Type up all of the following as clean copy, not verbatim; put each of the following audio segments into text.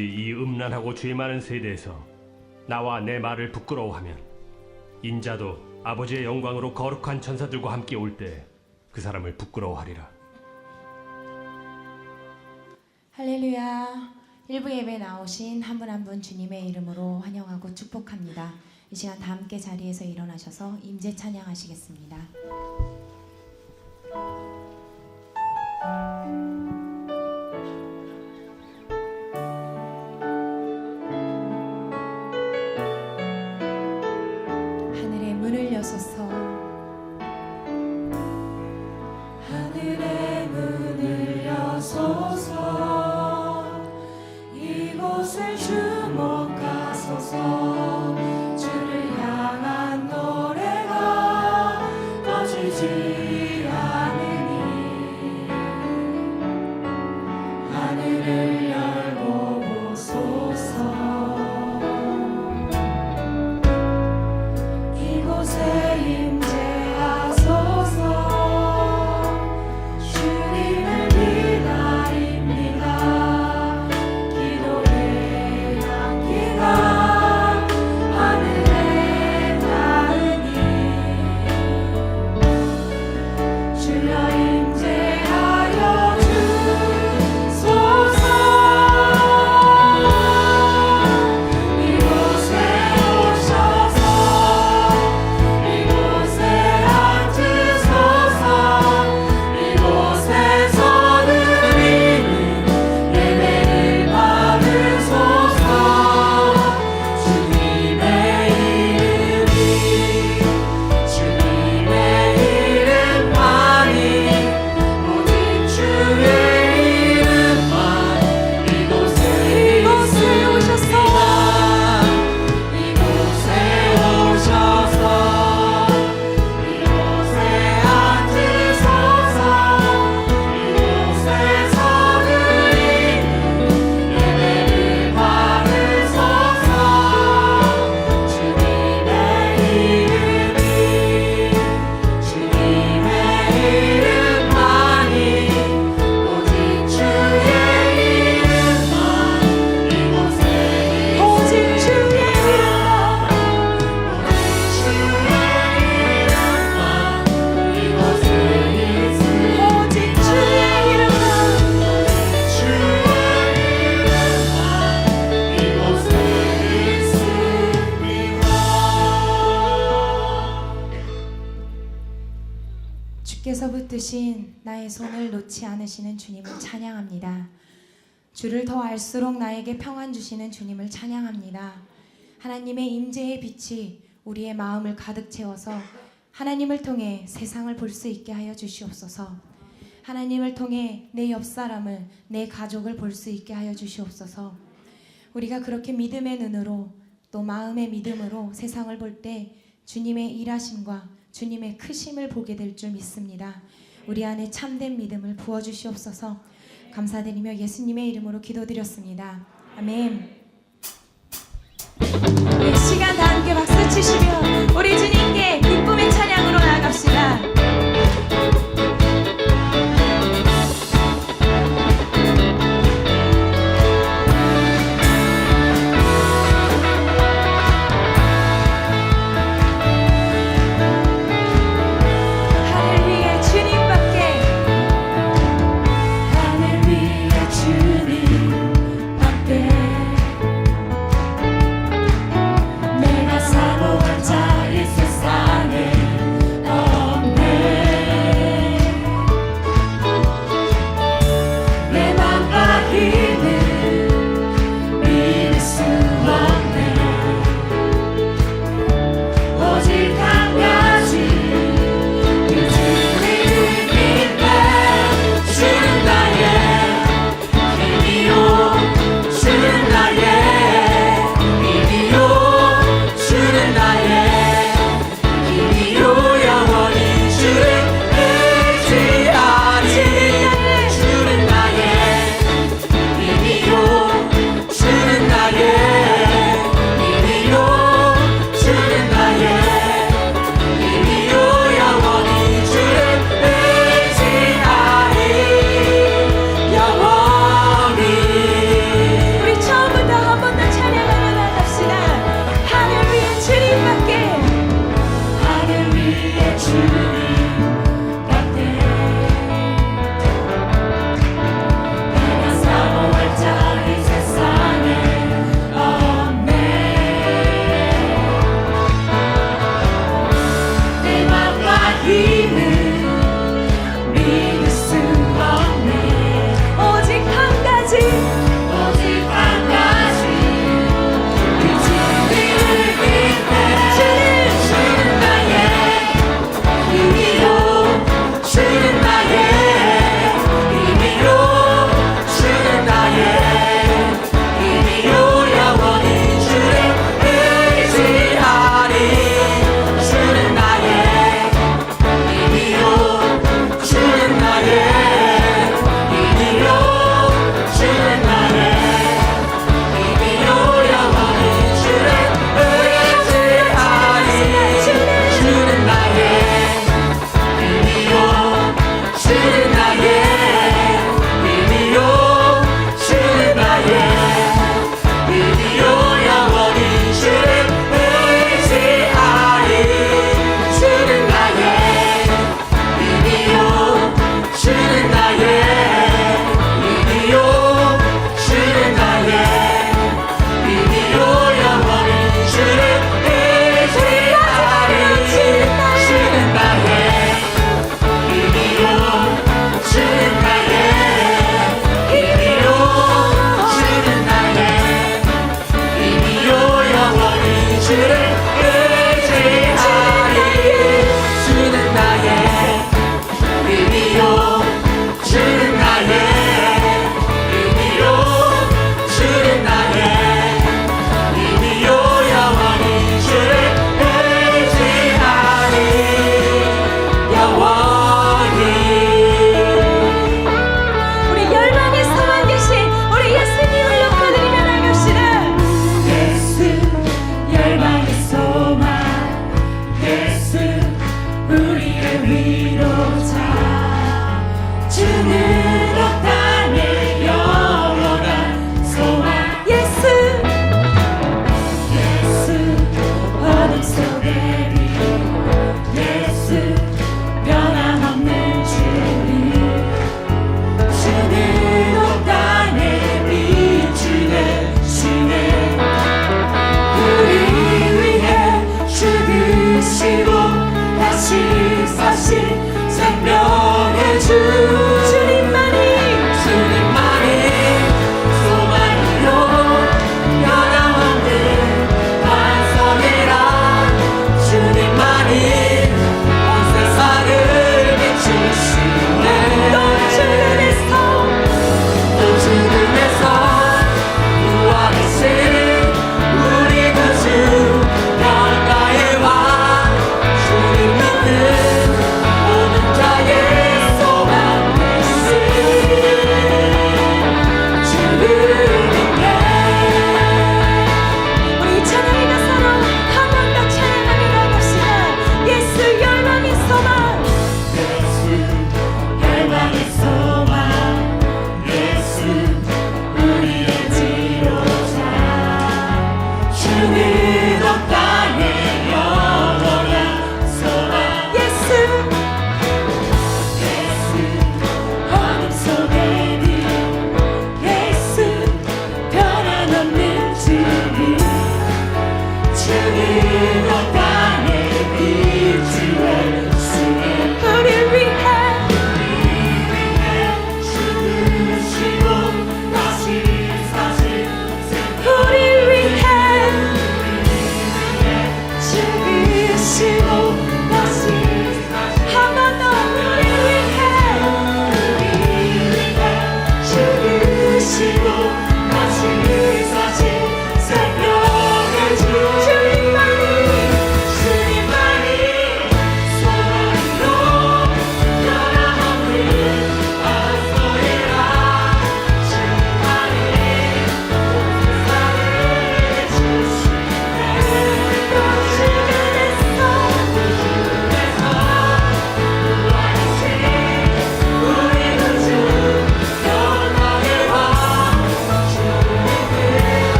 이 음란하고 죄 많은 세대에서 나와 내 말을 부끄러워하면 인자도 아버지의 영광으로 거룩한 천사들과 함께 올 때 그 사람을 부끄러워하리라. 할렐루야. 일부 예배에 나오신 한 분 한 분 주님의 이름으로 환영하고 축복합니다. 이 시간 다 함께 자리에서 일어나셔서 임재 찬양하시겠습니다. 하늘의 문을 여소서, 하늘의 문을 여소서, 이곳을 주목하소서. 주를 향한 노래가 꺼지지 않으니 하늘을 열고 보소서. 이곳에 임재하소서. 주님을 기다립니다. 기도의 향기가 하늘에 닿으니 주여 임재하여 주소서. 이곳에 오셔서 이곳에 앉으소서. 이곳에서 드리는 예배를 받으소서. 주님의 이름만이 오직 주의 이름만 이곳에 오셔서 이곳에 오셔서 이곳에 앉으소서. 이곳에서 드리는 예배를 받으소서. 주님의 이름만이 오직 주의 이름만 이곳에 오직 주의 이름만 이곳에 있으니 오직 주의 이름만 이곳에 있으리라. 주께서 붙드신 나의 손을 놓지 않으시는 주님을 찬양합니다. 주를 더 알수록 나에게 평안 주시는 주님을 찬양합니다. 하나님의 임재의 빛이 우리의 마음을 가득 채워서 하나님을 통해 세상을 볼 수 있게 하여 주시옵소서. 하나님을 통해 내 옆사람을, 내 가족을 볼 수 있게 하여 주시옵소서. 우리가 그렇게 믿음의 눈으로 또 마음의 믿음으로 세상을 볼 때 주님의 일하심과 주님의 크심을 보게 될 줄 믿습니다. 우리 안에 참된 믿음을 부어주시옵소서. 감사드리며 예수님의 이름으로 기도드렸습니다. 아멘. 이 시간 다 함께 박수 치시며 우리 주님께 기쁨의 찬양으로 나아갑시다. 하늘 위에 주님밖에, 하늘 위에 주님밖에 내가 사모한 자 이 세상에 없네.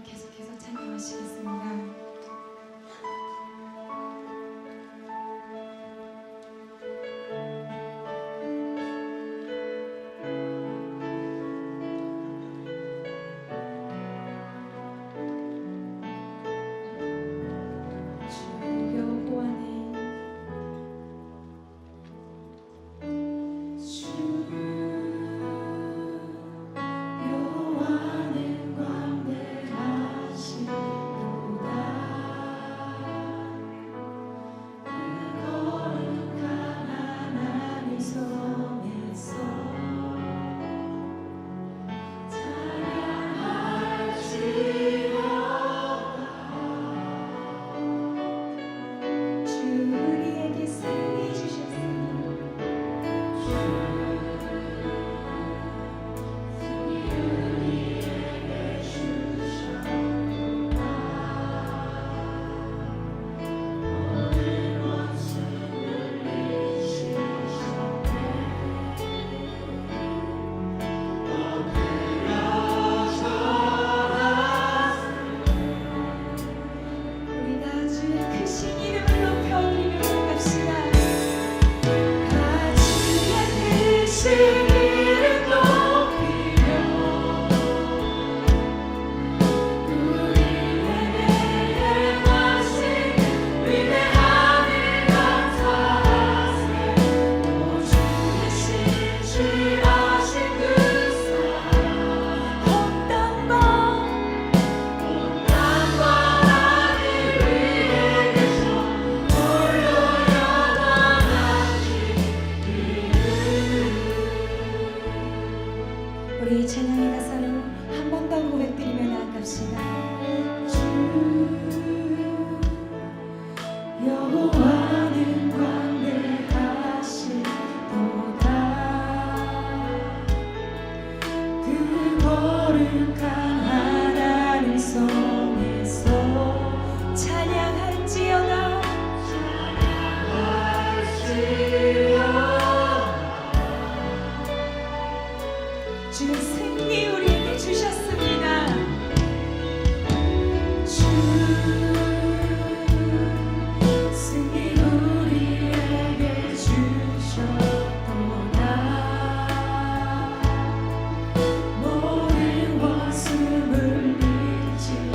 계속해서 찬양하시겠습니다. 여호와는 광대하시도다. 그 거룩한 하나님 성에서 찬양할지어다. 주 우리에게 승리 주셨으니 우리 다 주의 크신 이름을 높여드리며 나갑시다. 다 주의 크신 이름 높이며 우리에게 행하신 위대함을 감사하세. 오 주의 신실하신 그 사랑 온 땅과 하늘 위에 계셔 홀로 영원하신 우리 찬양의 가사로 한 번 더 고백드리며 나아갑시다. 여호와는 광대하시도다. 그 거룩한 하나님 성에서 찬양할지어다. 주 승리 우리에게 주셨습니다. 주 승리 우리에게 주셨도다. 모든 원수 물리치고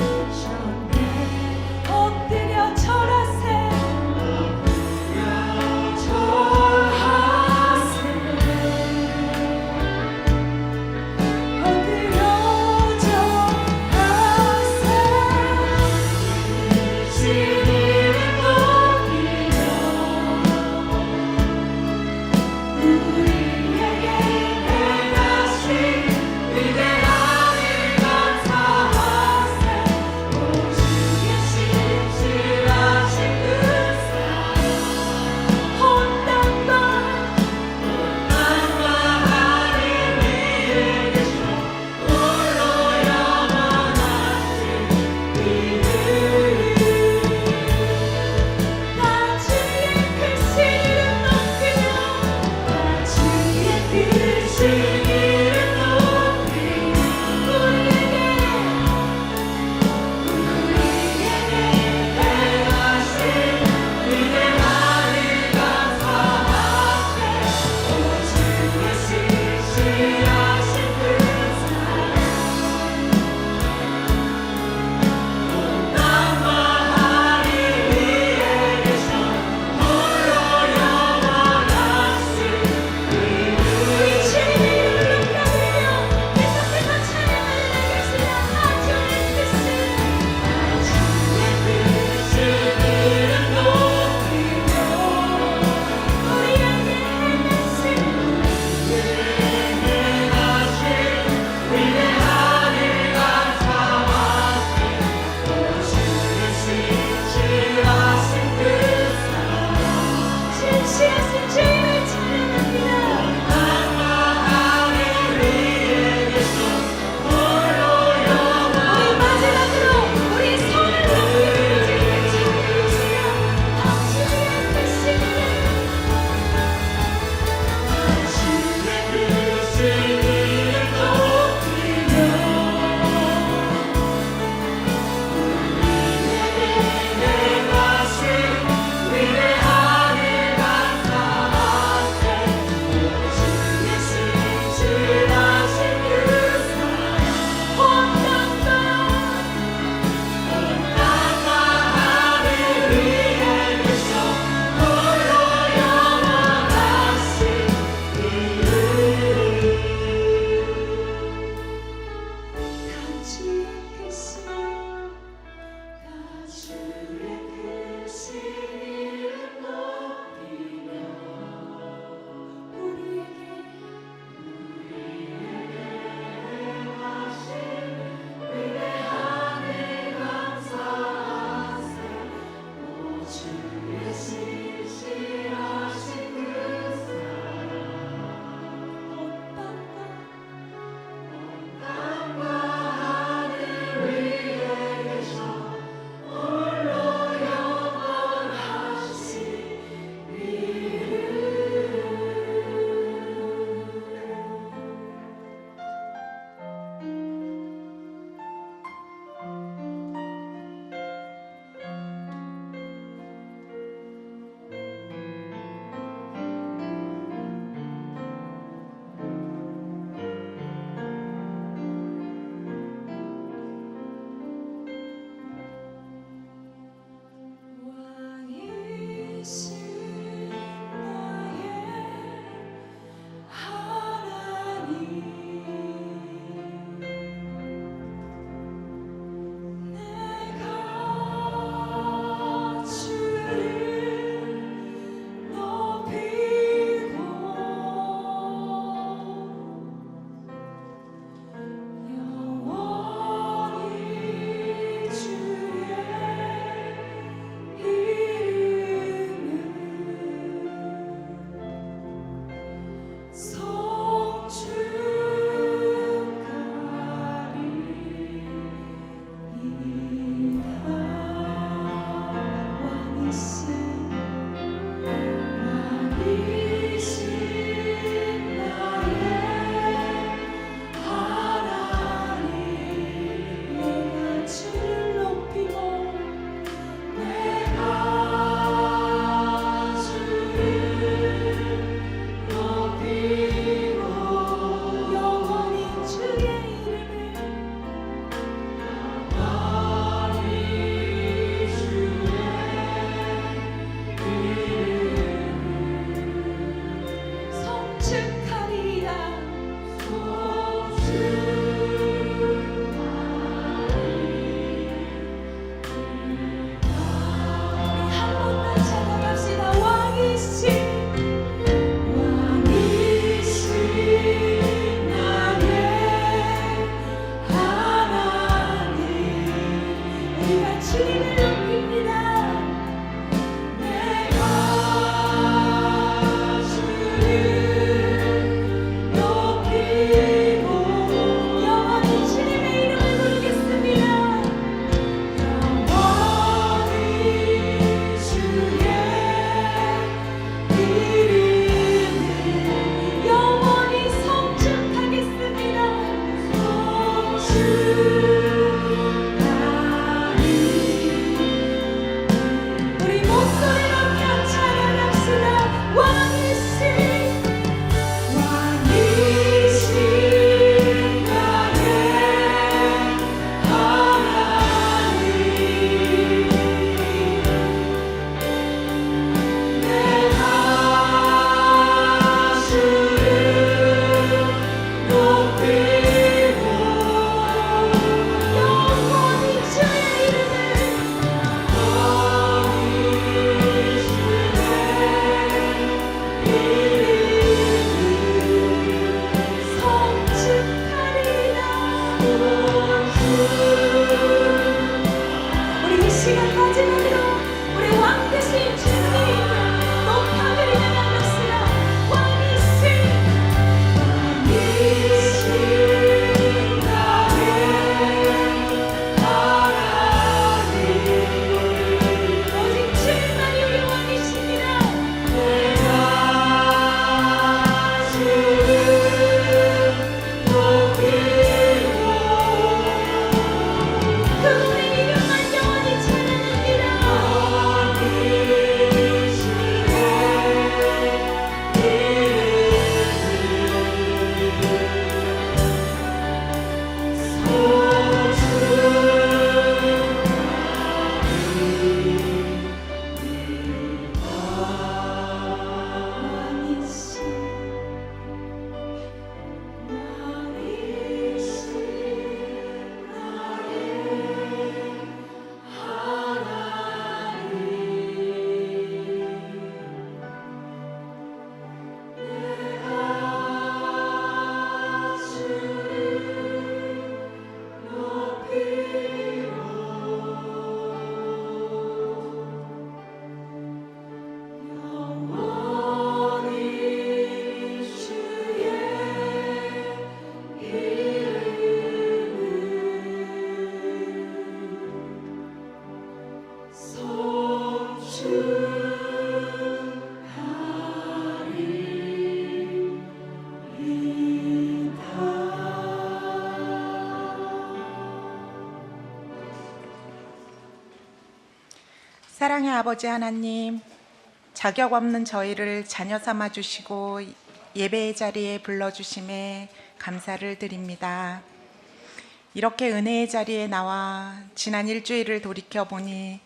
우리 이 시간 마지막으로 우리 왕 되신 주님 높아드리며 나갑시다. 왕이신 나의 하나님, 오직 주님만이 우리 왕이십니다. 내가 주를 높이고 그분의 이름만 영원히 찬양합니다. 사랑의 아버지 하나님, 자격 없는 저희를 자녀 삼아 주시고 예배의 자리에 불러주심에 감사를 드립니다. 이렇게 은혜의 자리에 나와 지난 일주일을 돌이켜보니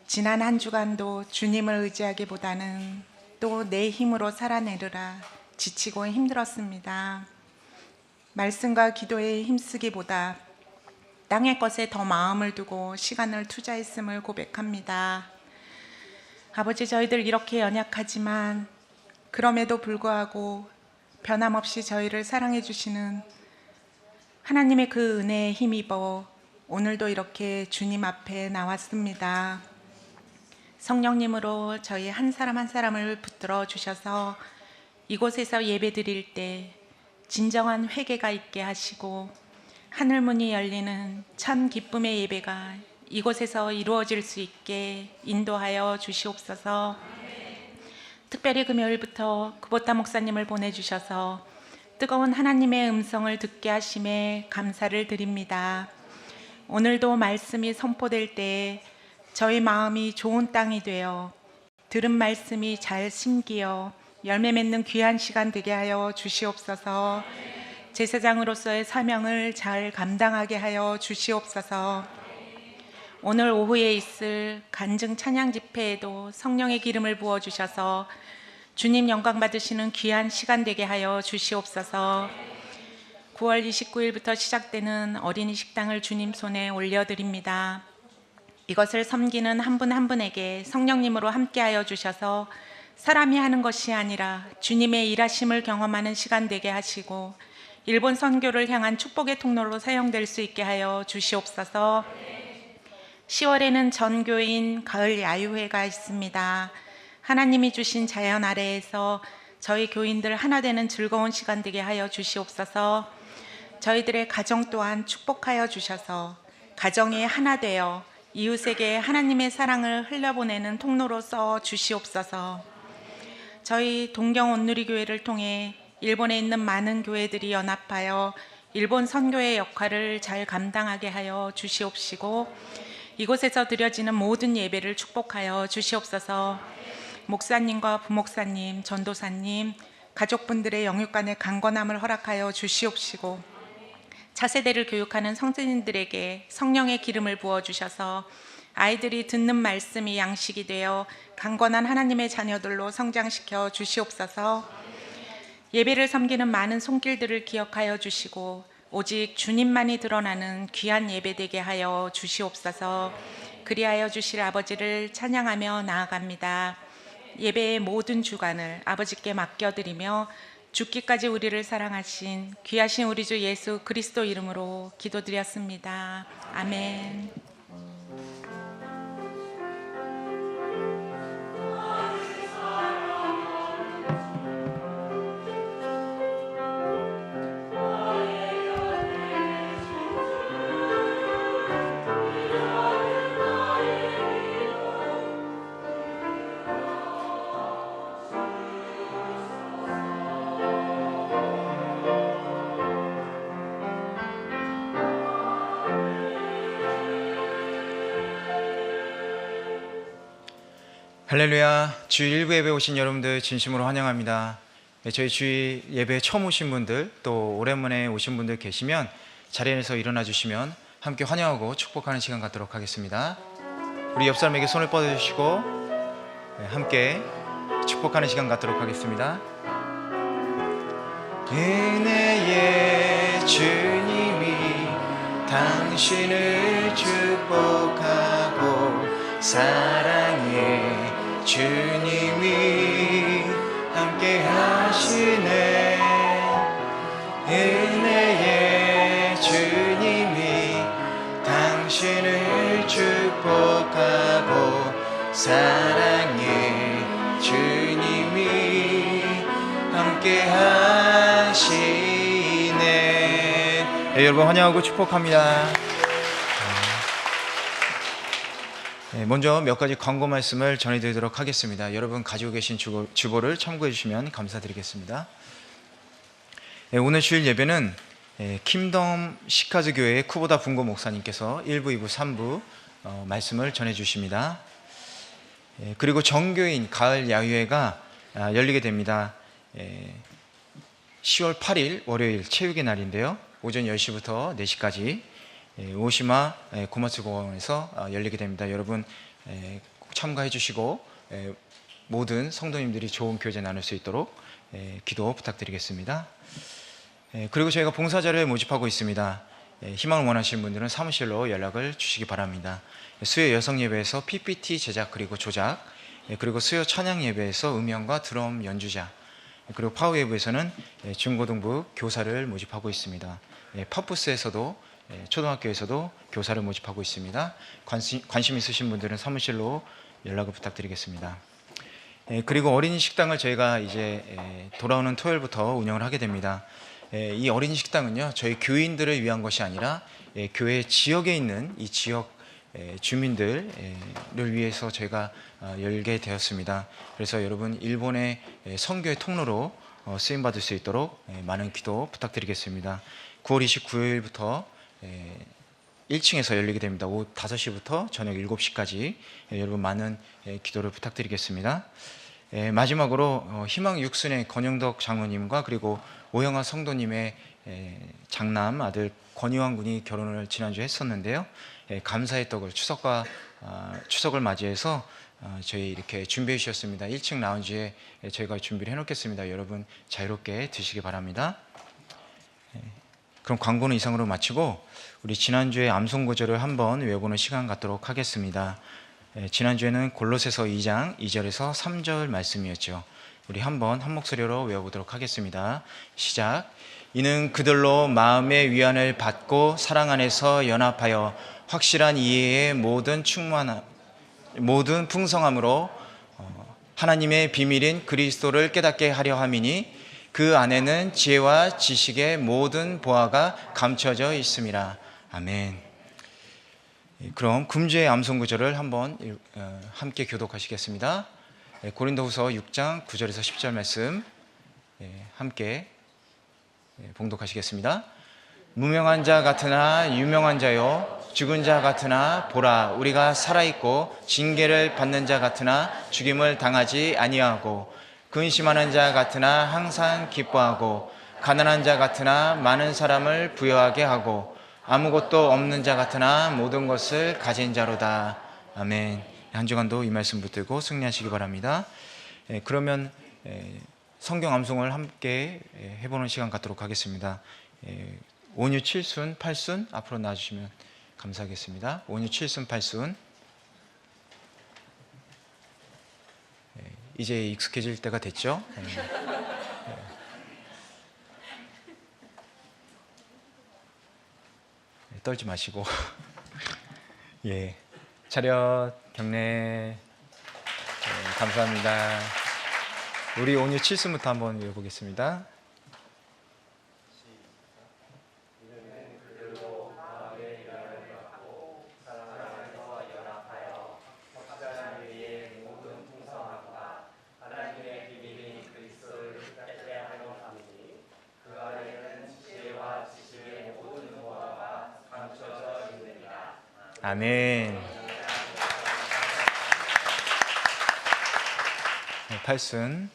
지난 한 주간도 주님을 의지하기보다는 또 내 힘으로 살아내느라 지치고 힘들었습니다. 말씀과 기도에 힘쓰기보다 땅의 것에 더 마음을 두고 시간을 투자했음을 고백합니다. 아버지, 저희들 이렇게 연약하지만 그럼에도 불구하고 변함없이 저희를 사랑해 주시는 하나님의 그 은혜에 힘입어 오늘도 이렇게 주님 앞에 나왔습니다. 성령님으로 저희 한 사람 한 사람을 붙들어 주셔서 이곳에서 예배 드릴 때 진정한 회개가 있게 하시고 하늘문이 열리는 참 기쁨의 예배가 이곳에서 이루어질 수 있게 인도하여 주시옵소서. 특별히 금요일부터 구보타 목사님을 보내주셔서 뜨거운 하나님의 음성을 듣게 하심에 감사를 드립니다. 오늘도 말씀이 선포될 때 저희 마음이 좋은 땅이 되어 들은 말씀이 잘 심기어 열매 맺는 귀한 시간 되게 하여 주시옵소서. 제사장으로서의 사명을 잘 감당하게 하여 주시옵소서. 오늘 오후에 있을 간증 찬양 집회에도 성령의 기름을 부어주셔서 주님 영광 받으시는 귀한 시간 되게 하여 주시옵소서. 9월 29일부터 시작되는 어린이 식당을 주님 손에 올려드립니다. 이것을 섬기는 한 분 한 분에게 성령님으로 함께하여 주셔서 사람이 하는 것이 아니라 주님의 일하심을 경험하는 시간 되게 하시고 일본 선교를 향한 축복의 통로로 사용될 수 있게 하여 주시옵소서. 10월에는 전교인 가을 야유회가 있습니다. 하나님이 주신 자연 아래에서 저희 교인들 하나 되는 즐거운 시간 되게 하여 주시옵소서. 저희들의 가정 또한 축복하여 주셔서 가정이 하나 되어 이웃에게 하나님의 사랑을 흘려보내는 통로로 써 주시옵소서. 저희 동경 온누리교회를 통해 일본에 있는 많은 교회들이 연합하여 일본 선교의 역할을 잘 감당하게 하여 주시옵시고 이곳에서 드려지는 모든 예배를 축복하여 주시옵소서. 목사님과 부목사님, 전도사님, 가족분들의 영육간의 강건함을 허락하여 주시옵시고 차세대를 교육하는 성도님들에게 성령의 기름을 부어주셔서 아이들이 듣는 말씀이 양식이 되어 강건한 하나님의 자녀들로 성장시켜 주시옵소서. 예배를 섬기는 많은 손길들을 기억하여 주시고 오직 주님만이 드러나는 귀한 예배되게 하여 주시옵소서. 그리하여 주실 아버지를 찬양하며 나아갑니다. 예배의 모든 주관을 아버지께 맡겨드리며 죽기까지 우리를 사랑하신 귀하신 우리 주 예수 그리스도 이름으로 기도드렸습니다. 아멘. 할렐루야. 주일 일부 예배 오신 여러분들 진심으로 환영합니다. 저희 주일 예배 처음 오신 분들 또 오랜만에 오신 분들 계시면 자리에서 일어나 주시면 함께 환영하고 축복하는 시간 갖도록 하겠습니다. 우리 옆 사람에게 손을 뻗어주시고 함께 축복하는 시간 갖도록 하겠습니다. 은혜의 주님이 당신을 축복하고 사랑의 주님이 함께 하시네. 은혜의 주님이 당신을 축복하고 사랑의 주님이 함께 하시네. 여러분 환영하고 축복합니다. 먼저 몇 가지 광고 말씀을 전해드리도록 하겠습니다. 여러분 가지고 계신 주보를 참고해 주시면 감사드리겠습니다. 오늘 주일 예배는 킹덤 시카즈 교회의 쿠보다 분고 목사님께서 1부, 2부, 3부 말씀을 전해 주십니다. 그리고 정교인 가을 야유회가 열리게 됩니다. 10월 8일 월요일 체육의 날인데요. 오전 10시부터 4시까지 오시마 고마츠 공원에서 열리게 됩니다. 여러분 꼭 참가해 주시고 모든 성도님들이 좋은 교제 나눌 수 있도록 기도 부탁드리겠습니다. 그리고 저희가 봉사자를 모집하고 있습니다. 희망을 원하시는 분들은 사무실로 연락을 주시기 바랍니다. 수요 여성 예배에서 PPT 제작 그리고 조작, 그리고 수요 찬양 예배에서 음향과 드럼 연주자, 그리고 파워웨이브에서는 중고등부 교사를 모집하고 있습니다. 팝부스에서도 초등학교에서도 교사를 모집하고 있습니다. 관심 있으신 분들은 사무실로 연락을 부탁드리겠습니다. 그리고 어린이 식당을 저희가 이제 돌아오는 토요일부터 운영을 하게 됩니다. 이 어린이 식당은요, 저희 교인들을 위한 것이 아니라 교회 지역에 있는 이 지역 주민들을 위해서 저희가 열게 되었습니다. 그래서 여러분 일본의 선교의 통로로 쓰임받을 수 있도록 많은 기도 부탁드리겠습니다. 9월 29일부터 1층에서 열리게 됩니다. 오후 5시부터 저녁 7시까지 여러분 많은 기도를 부탁드리겠습니다. 마지막으로 희망 육순의 권영덕 장로님과 그리고 오영아 성도님의 장남 아들 권유환 군이 결혼을 지난주에 했었는데요. 감사의 떡을 추석을 맞이해서 저희 이렇게 준비해 주셨습니다. 1층 라운지에 저희가 준비를 해놓겠습니다. 여러분 자유롭게 드시기 바랍니다. 그럼 광고는 이상으로 마치고 우리 지난주에 암송 구절을 한번 외워보는 시간 갖도록 하겠습니다. 지난주에는 골로새서 2장 2절에서 3절 말씀이었죠. 우리 한번 한 목소리로 외워보도록 하겠습니다. 시작. 이는 그들로 마음의 위안을 받고 사랑 안에서 연합하여 확실한 이해의 모든 풍성함으로 하나님의 비밀인 그리스도를 깨닫게 하려 함이니 그 안에는 지혜와 지식의 모든 보화가 감춰져 있음이라. 아멘. 그럼 금주의 암송 구절을 한번 함께 교독하시겠습니다. 고린도후서 6장 9절에서 10절 말씀 함께 봉독하시겠습니다. 무명한 자 같으나 유명한 자요, 죽은 자 같으나 보라 우리가 살아있고 징계를 받는 자 같으나 죽임을 당하지 아니하고 근심하는 자 같으나 항상 기뻐하고 가난한 자 같으나 많은 사람을 부유하게 하고 아무것도 없는 자 같으나 모든 것을 가진 자로다. 아멘. 한 주간도 이 말씀 붙들고 승리하시기 바랍니다. 그러면 성경 암송을 함께 해보는 시간 갖도록 하겠습니다. 5류 7순 8순 앞으로 나와주시면 감사하겠습니다. 5류 7순 8순 이제 익숙해질 때가 됐죠. 떨지 마시고 예, 차렷 경례. 감사합니다. 우리 오늘 7순부터 한번 읽어보겠습니다. 아멘. 8순.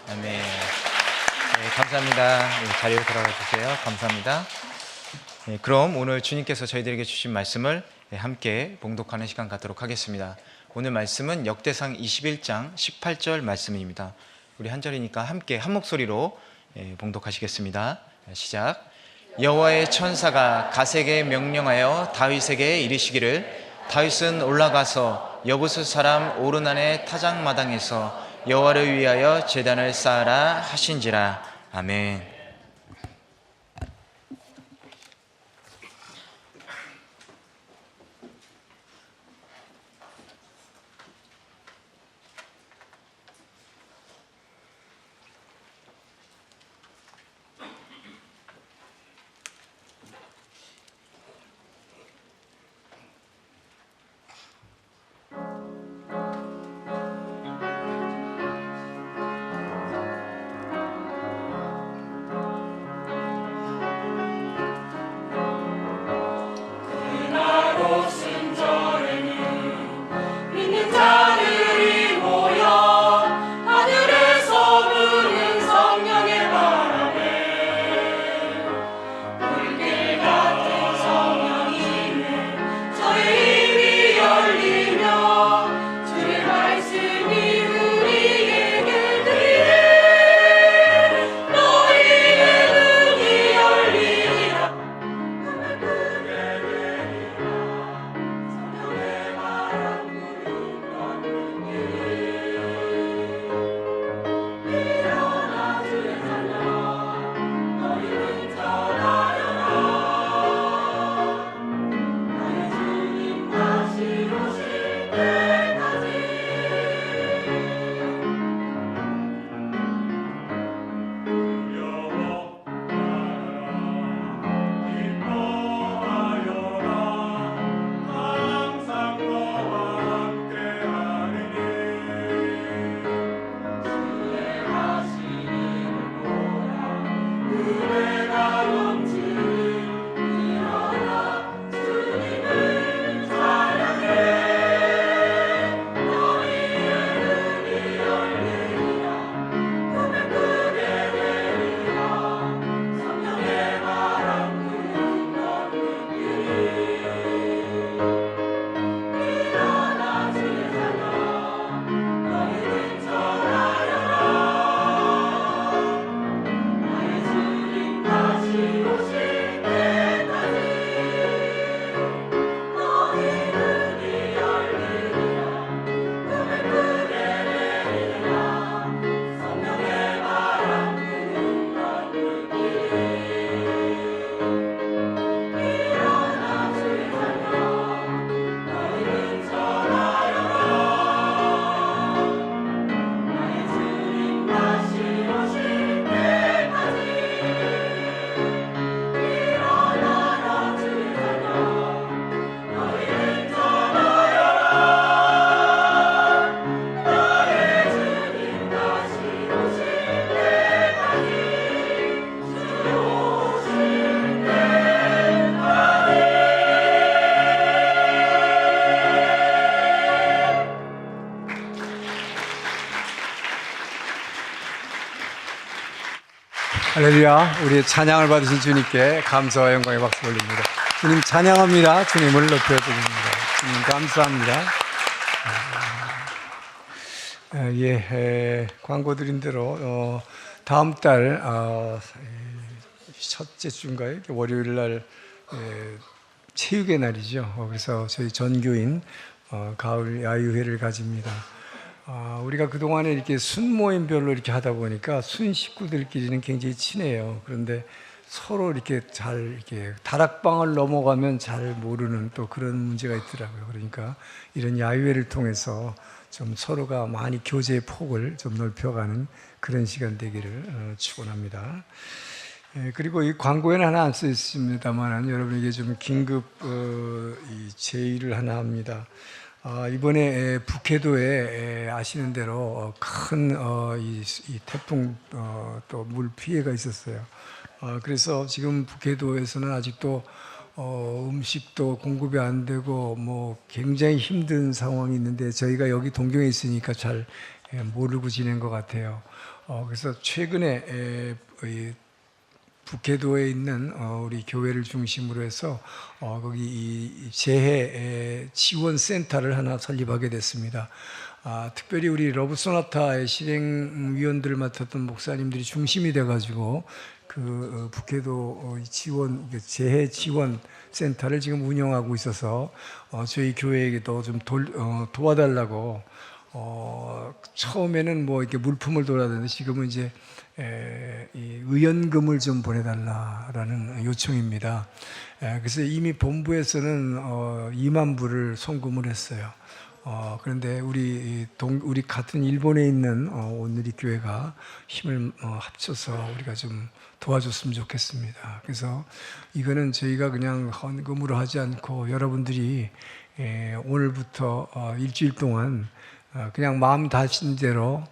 아멘. 네, 감사합니다. 네, 자리로 돌아가 주세요. 감사합니다. 네, 그럼 오늘 주님께서 저희들에게 주신 말씀을 함께 봉독하는 시간 갖도록 하겠습니다. 오늘 말씀은 역대상 21장 18절 말씀입니다. 우리 한 절이니까 함께 한 목소리로 봉독하시겠습니다. 시작. 여호와의 천사가 갓에게 명령하여 다윗에게 이르시기를 다윗은 올라가서 여부스 사람 오르난의 타작마당에서 여호와를 위하여 제단을 쌓으라 하신지라. 아멘. 할렐루야. 우리 찬양을 받으신 주님께 감사와 영광의 박수 올립니다. 주님 찬양합니다. 주님을 높여드립니다. 주님 감사합니다. 광고 드린 대로 다음 달 첫째 주인가요? 월요일 날 체육의 날이죠. 그래서 저희 전교인 가을 야유회를 가집니다. 우리가 그동안에 이렇게 순 모임별로 이렇게 하다 보니까 순 식구들끼리는 굉장히 친해요. 그런데 서로 이렇게 잘 이렇게 다락방을 넘어가면 잘 모르는 또 그런 문제가 있더라고요. 그러니까 이런 야유회를 통해서 좀 서로가 많이 교제의 폭을 좀 높여가는 그런 시간 되기를 축원합니다. 그리고 이 광고에는 하나 안 써 있습니다만 여러분에게 좀 긴급 이 제의를 하나 합니다. 이번에 북해도에 아시는 대로 큰 이 태풍 또 물 피해가 있었어요. 그래서 지금 북해도에서는 아직도 음식도 공급이 안 되고 뭐 굉장히 힘든 상황이 있는데 저희가 여기 동경에 있으니까 잘 모르고 지낸 것 같아요. 그래서 최근에 북해도에 있는 우리 교회를 중심으로 해서 거기 이 재해 지원 센터를 하나 설립하게 됐습니다. 특별히 우리 러브소나타의 실행위원들을 맡았던 목사님들이 중심이 돼가지고 그 북해도 지원 재해 지원 센터를 지금 운영하고 있어서 저희 교회에게도 좀 도와달라고 처음에는 뭐 이렇게 물품을 도와달라는데 지금은 이제 이 의연금을 좀 보내달라라는 요청입니다. 그래서 이미 본부에서는 2만 불을 송금을 했어요. 그런데 우리 같은 일본에 있는 오늘리 교회가 힘을 합쳐서 우리가 좀 도와줬으면 좋겠습니다. 그래서 이거는 저희가 그냥 헌금으로 하지 않고 여러분들이 오늘부터 일주일 동안 그냥 마음 다신 대로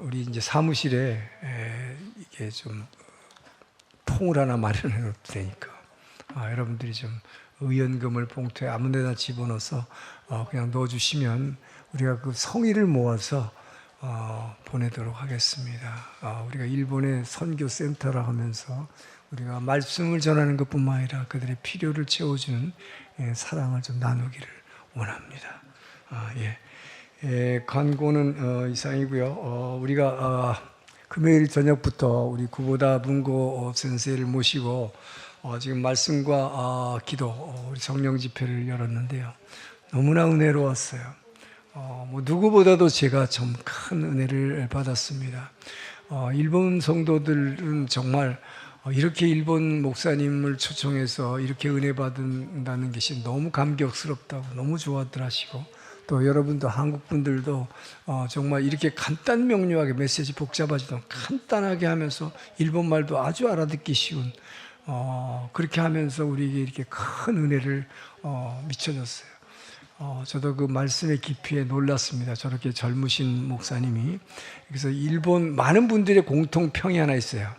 우리 이제 사무실에 이게 좀 통을 하나 마련해 놓을 테니까 여러분들이 좀 의연금을 봉투에 아무데나 집어넣어서 그냥 넣어주시면 우리가 그 성의를 모아서 보내도록 하겠습니다. 우리가 일본의 선교 센터라 하면서 우리가 말씀을 전하는 것뿐만 아니라 그들의 필요를 채워주는 사랑을 좀 나누기를 원합니다. 광고는 이상이고요. 우리가 금요일 저녁부터 우리 구보다 문고 선생을 모시고 지금 말씀과 기도 우리 성령 집회를 열었는데요. 너무나 은혜로웠어요. 뭐 누구보다도 제가 좀 큰 은혜를 받았습니다. 일본 성도들은 정말 이렇게 일본 목사님을 초청해서 이렇게 은혜 받는다는 것이 너무 감격스럽다고 너무 좋아들 하시고 또 여러분도 한국 분들도 정말 이렇게 간단 명료하게 메시지 복잡하지도 않고 간단하게 하면서 일본 말도 아주 알아듣기 쉬운 그렇게 하면서 우리에게 이렇게 큰 은혜를 미쳐줬어요. 저도 그 말씀의 깊이에 놀랐습니다. 저렇게 젊으신 목사님이. 그래서 일본 많은 분들의 공통평이 하나 있어요.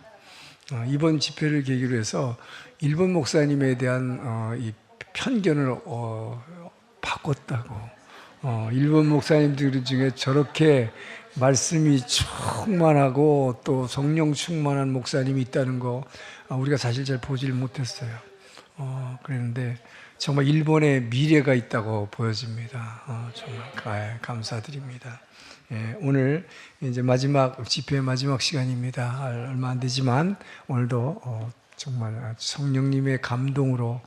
이번 집회를 계기로 해서 일본 목사님에 대한 이 편견을 바꿨다고. 일본 목사님들 중에 저렇게 말씀이 충만하고 또 성령 충만한 목사님이 있다는 거 우리가 사실 잘 보질 못했어요. 그랬는데 정말 일본의 미래가 있다고 보여집니다. 정말 감사드립니다. 오늘 이제 마지막 집회의 마지막 시간입니다. 얼마 안 되지만 오늘도 정말 성령님의 감동으로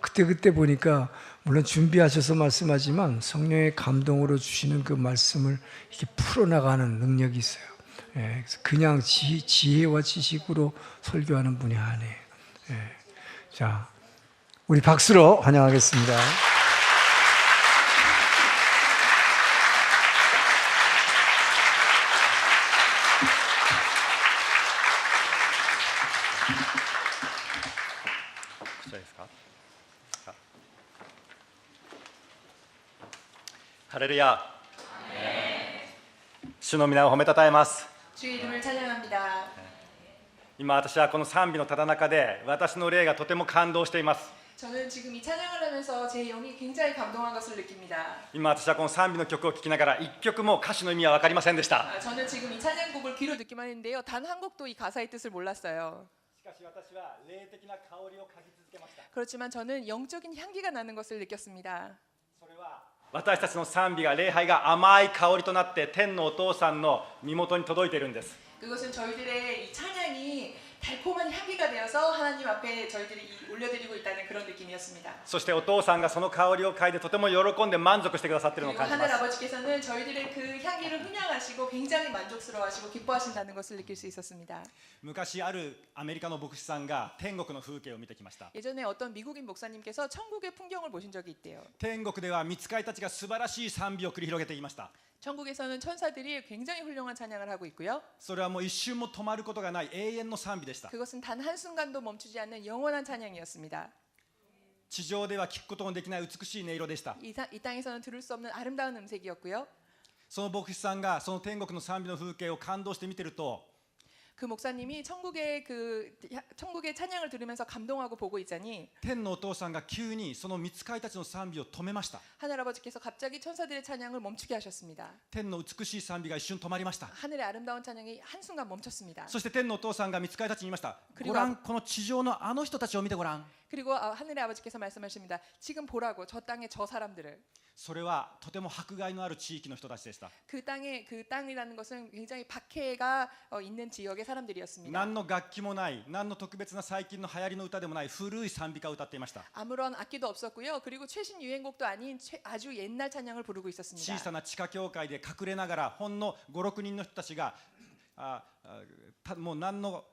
그때 보니까 물론 준비하셔서 말씀하지만 성령의 감동으로 주시는 그 말씀을 이렇게 풀어나가는 능력이 있어요. 그래서 그냥 지혜와 지식으로 설교하는 분이 아니에요. 자, 우리 박수로 환영하겠습니다. 할렐루야.主の皆を褒めたたえます。 주의 이름을 찬양합니다. 今私はこの賛美のただ中で私の霊がとても感動しています。 저는 지금 이 찬양을 하면서 제 영이 굉장히 감동한 것을 느낍니다. 今私はこの賛美の曲を聴きながら一曲も歌詞の意味は分かりませんでした。 저는 지금 이 찬양곡을 귀로 듣기만 했는데요. 단 한 곡도 이 가사의 뜻을 몰랐어요. しかし私は霊的な香りを嗅ぎ続けました。 그렇지만 저는 영적인 향기가 나는 것을 느꼈습니다. それは私たちの賛美が礼拝が甘い香りとなって天のお父さんの身元に届いているんです。 그것은 저희들의 이 찬양이 달콤한 향기가 되어서 하나님 앞에 저희들이 올려드리고 있다는 그런 느낌이었습니다. そしてお父さんがその香りを嗅いでとても喜んで満足してくださっているのを 그리고 感じま 하늘 す。 아버지께서는 저희들의 그 향기를 흠양하시고 굉장히 만족스러워하시고 기뻐하신다는 것을 느낄 수 있었습니다. 昔あるアメリカの牧師さんが天国の風景を見てきました。 예전에 어떤 미국인 목사님께서 천국의 풍경을 보신 적이 있대요. 天国では御使いたちが素晴らしい賛美を繰り広げていました。 천국에서는 천사들이 굉장히 훌륭한 찬양을 하고 있고요. それはもう一瞬も止まることがない永遠の賛美でした。 그것은 단 한순간도 멈추지 않는 영원한 찬양이었습니다. 地上では聞くことのできない美しい音色でした。 이 땅에서는 들을 수 없는 아름다운 음색이었고요. その牧師さんがその天国の賛美の風景を感動して見てると、 그 목사님이 천국의 찬양을 들으면서 감동하고 보고 있자니 天のお父さんが急にその御使いたちの賛美を止めました。 하늘 아버지께서 갑자기 천사들의 찬양을 멈추게 하셨습니다. 天の美しい賛美が一瞬止まりました。 하늘의 아름다운 찬양이 한순간 멈췄습니다. そして天のお父さんが御使いたちに言いました。 그리고 ご覧この地上のあの人たちを見てごらん。 그리고 하늘의 아버지께서 말씀하십니다. 지금 보라고 저 땅의 저 사람들을. それはとても迫害のある地域の人たちでした。 그 땅이라는 것은 굉장히 박해가 있는 지역의 사람들이었습니다. 何の楽器もない、何の特別な最近の流行りの歌でもない古い賛美歌を歌っていました。 아무런 악기도 없었고요. 그리고 최신 유행곡도 아닌 아주 옛날 찬양을 부르고 있었습니다. 小さな地下教会で隠れながらほんの5、6人の人たちがもう何の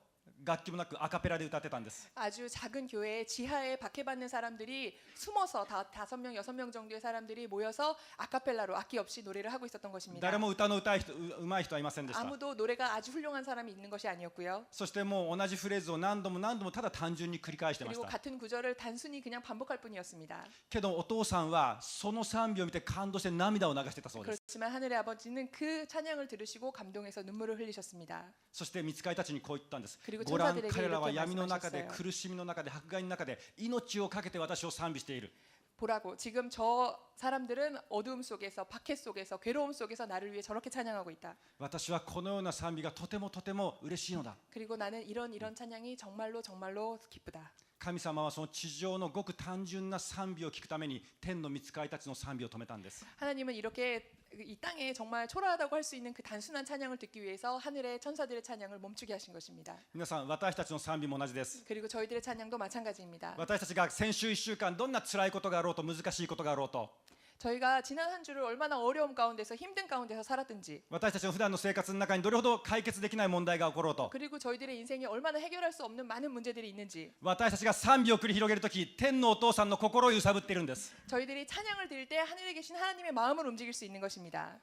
楽器もなくアカペラで歌ってたんです。 아주 작은 교회에 지하에 박해받는 사람들이 숨어서 5명, 6명 정도의 사람들이 모여서 아카펠라로 악기 없이 노래를 하고 있었던 것입니다. 誰も歌のうまい人はいませんでした。 아무도 노래가 아주 훌륭한 사람이 있는 것이 아니었고요. そしてもう同じフレーズを何度も何度もただ単純に繰り返してまし 그리고 た。 같은 구절을 단순히 그냥 반복할 뿐이었습니다. けどお父さんはその賛美を見て感動して涙を流してたそうです。 그렇지만 하늘의 아버지는 그 찬양을 들으시고 감동해서 눈물을 흘리셨습니다. そして御使いたちにこう言ったんです。 그리고 ご覧 천사들에게 彼らは 이렇게 闇の中で 말씀하셨어요. 苦しみの中で迫害の中で命を懸けて私を賛美している。 보라고 지금 저 사람들은 어두움 속에서 박해 속에서 괴로움 속에서 나를 위해 저렇게 찬양하고 있다. 私はこのような賛美がとてもとても嬉しいのだ。 그리고 나는 이런 찬양이 정말로 기쁘다. 神様はその地上のごく単純な賛美を聞くために天の御使いたちの賛美を止めたんです。 하나님은 이렇게 이 땅에 정말 초라하다고 할 수 있는 그 단순한 찬양을 듣기 위해서 하늘의 천사들의 찬양을 멈추게 하신 것입니다. 皆さん私たちの賛美も同じです。 그리고 저희들의 찬양도 마찬가지입니다. 私たちが先週1週間どんな辛いことがあろうと難しいことがあろうと 저희가 지난 한 주를 얼마나 어려움 가운데서 힘든 가운데서 살았든지 私たちの普段の生活の中にどれほど解決できない問題が起ころうと 그리고 저희들의 인생에 얼마나 해결할 수 없는 많은 문제들이 있는지 私たちが賛美を繰り広げるとき天のお父さんの心を揺さぶっているんです。 저희들이 찬양을 드릴 때 하늘에 계신 하나님의 마음을 움직일 수 있는 것입니다.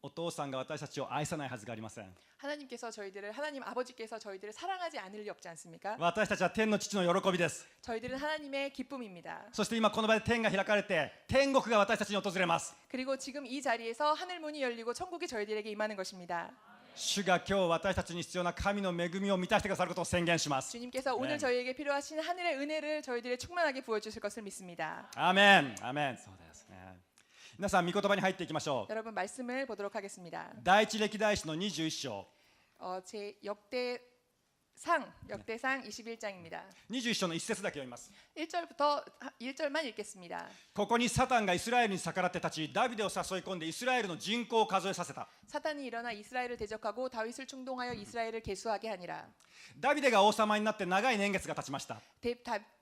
お父さんが私たちを愛さないはずがありません。 하나님 아버지께서 저희들을 사랑하지 않을 리 없지 않습니까? 私たちは天の父の喜びです。 저희들은 하나님의 기쁨입니다. そして今この場で天が開かれて天国が私たちに訪れます。 그리고 지금 이 자리에서 하늘 문이 열리고 천국이 저희들에게 임하는 것입니다. 主が今日私たちに必要な神の恵みを満たしてくださることを宣言します。 주님께서 오늘 네. 저희에게 필요하신 하늘의 은혜를 저희들의 충만하게 부어주실 것을 믿습니다. アーメンアーメン。そうですね。皆さん御言葉に入っていきましょう。 여러분 말씀을 보도록 하겠습니다. 第一歴代史の21章 제 역대상 21장입니다. 21章の一節だけ読みます。 1절부터 1절만 읽겠습니다. ここにサタンがイスラエルに逆らって立ちダビデを誘い込んでイスラエルの人口を数えさせた。 사탄이 일어나 이스라엘을 대적하고 다윗을 충동하여 이스라엘을 계수하게 하니라. ダビデが王様になって長い年月が経ちました。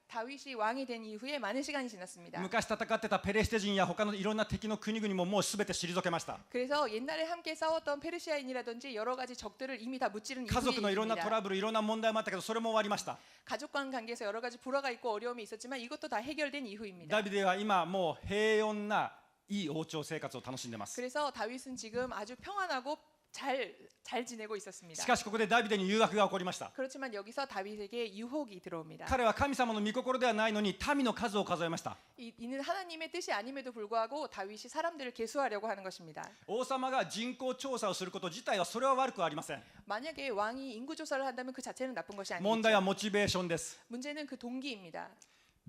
다윗이 왕이 된 이후에 많은 시간이 지났습니다. 昔戦ってたペレシテ人や他のいろんな敵の国々ももうすべて退けました。 그래서 옛날에 함께 싸웠던 페르시아인이라든지 여러 가지 적들을 이미 다 무찌른 家族のいろんなト 이후입니다. ラブルいろんな問題もあったけどそれも終わりました。 가족 간 관계에서 여러 가지 불화가 있고 어려움이 있었지만 이것도 다 해결된 이후입니다. ダビデは今もう平穏ないい王朝生活を楽しんでます。 그래서 다윗은 지금 아주 평안하고 잘 지내고 있었습니다. しかしここでダビデに誘惑が起こりました。 그렇지만 여기서 다윗에게 유혹이 들어옵니다. 彼は神様の御心ではないのに民の数を数えました。 이는 하나님의 뜻이 아님에도 불구하고 다윗이 사람들을 계수하려고 하는 것입니다. 王様が人口調査をすること自体はそれは悪くはありません。 만약에 왕이 인구 조사를 한다면 그 자체는 나쁜 것이 問題は 아니죠. モチベーションです。 문제는 그 동기입니다.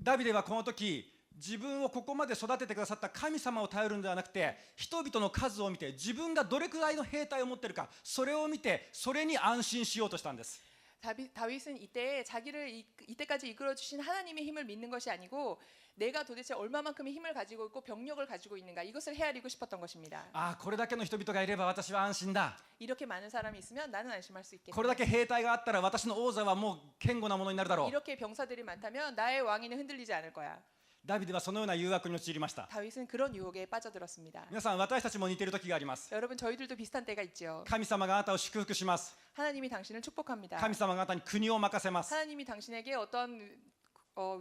ダビデはこの時自分をここまで育ててくださった神様を頼るのではなくて人々の数を見て自分がどれくらいの兵隊を持っているかそれを見てそれに安心しようとしたんです。 다윗은 이때 자기를 이때까지 이끌어 주신 하나님의 힘을 믿는 것이 아니고 내가 도대체 얼마만큼의 힘을 가지고 있고 병력을 가지고 있는가 이것을 헤아리고 싶었던 것입니다. ああこれだけの人々がいれば私は安心だ 이렇게 많은 사람이 있으면 나는 안심할 수 これ 있겠다. だけ兵隊があったら私の王座はもう堅固なものになるだろう 이렇게 병사들이 많다면 나의 왕위는 흔들리지 않을 거야. ダビデはそのような誘惑に陥りました 다윗은 그런 유혹에 빠져들었습니다. 皆さん私たちも似ている時があります 여러분 저희들도 비슷한 때가 있죠. 神様があなたを祝福します 하나님이 당신을 축복합니다. 神様があなたに国を任せます 하나님이 당신에게 어떤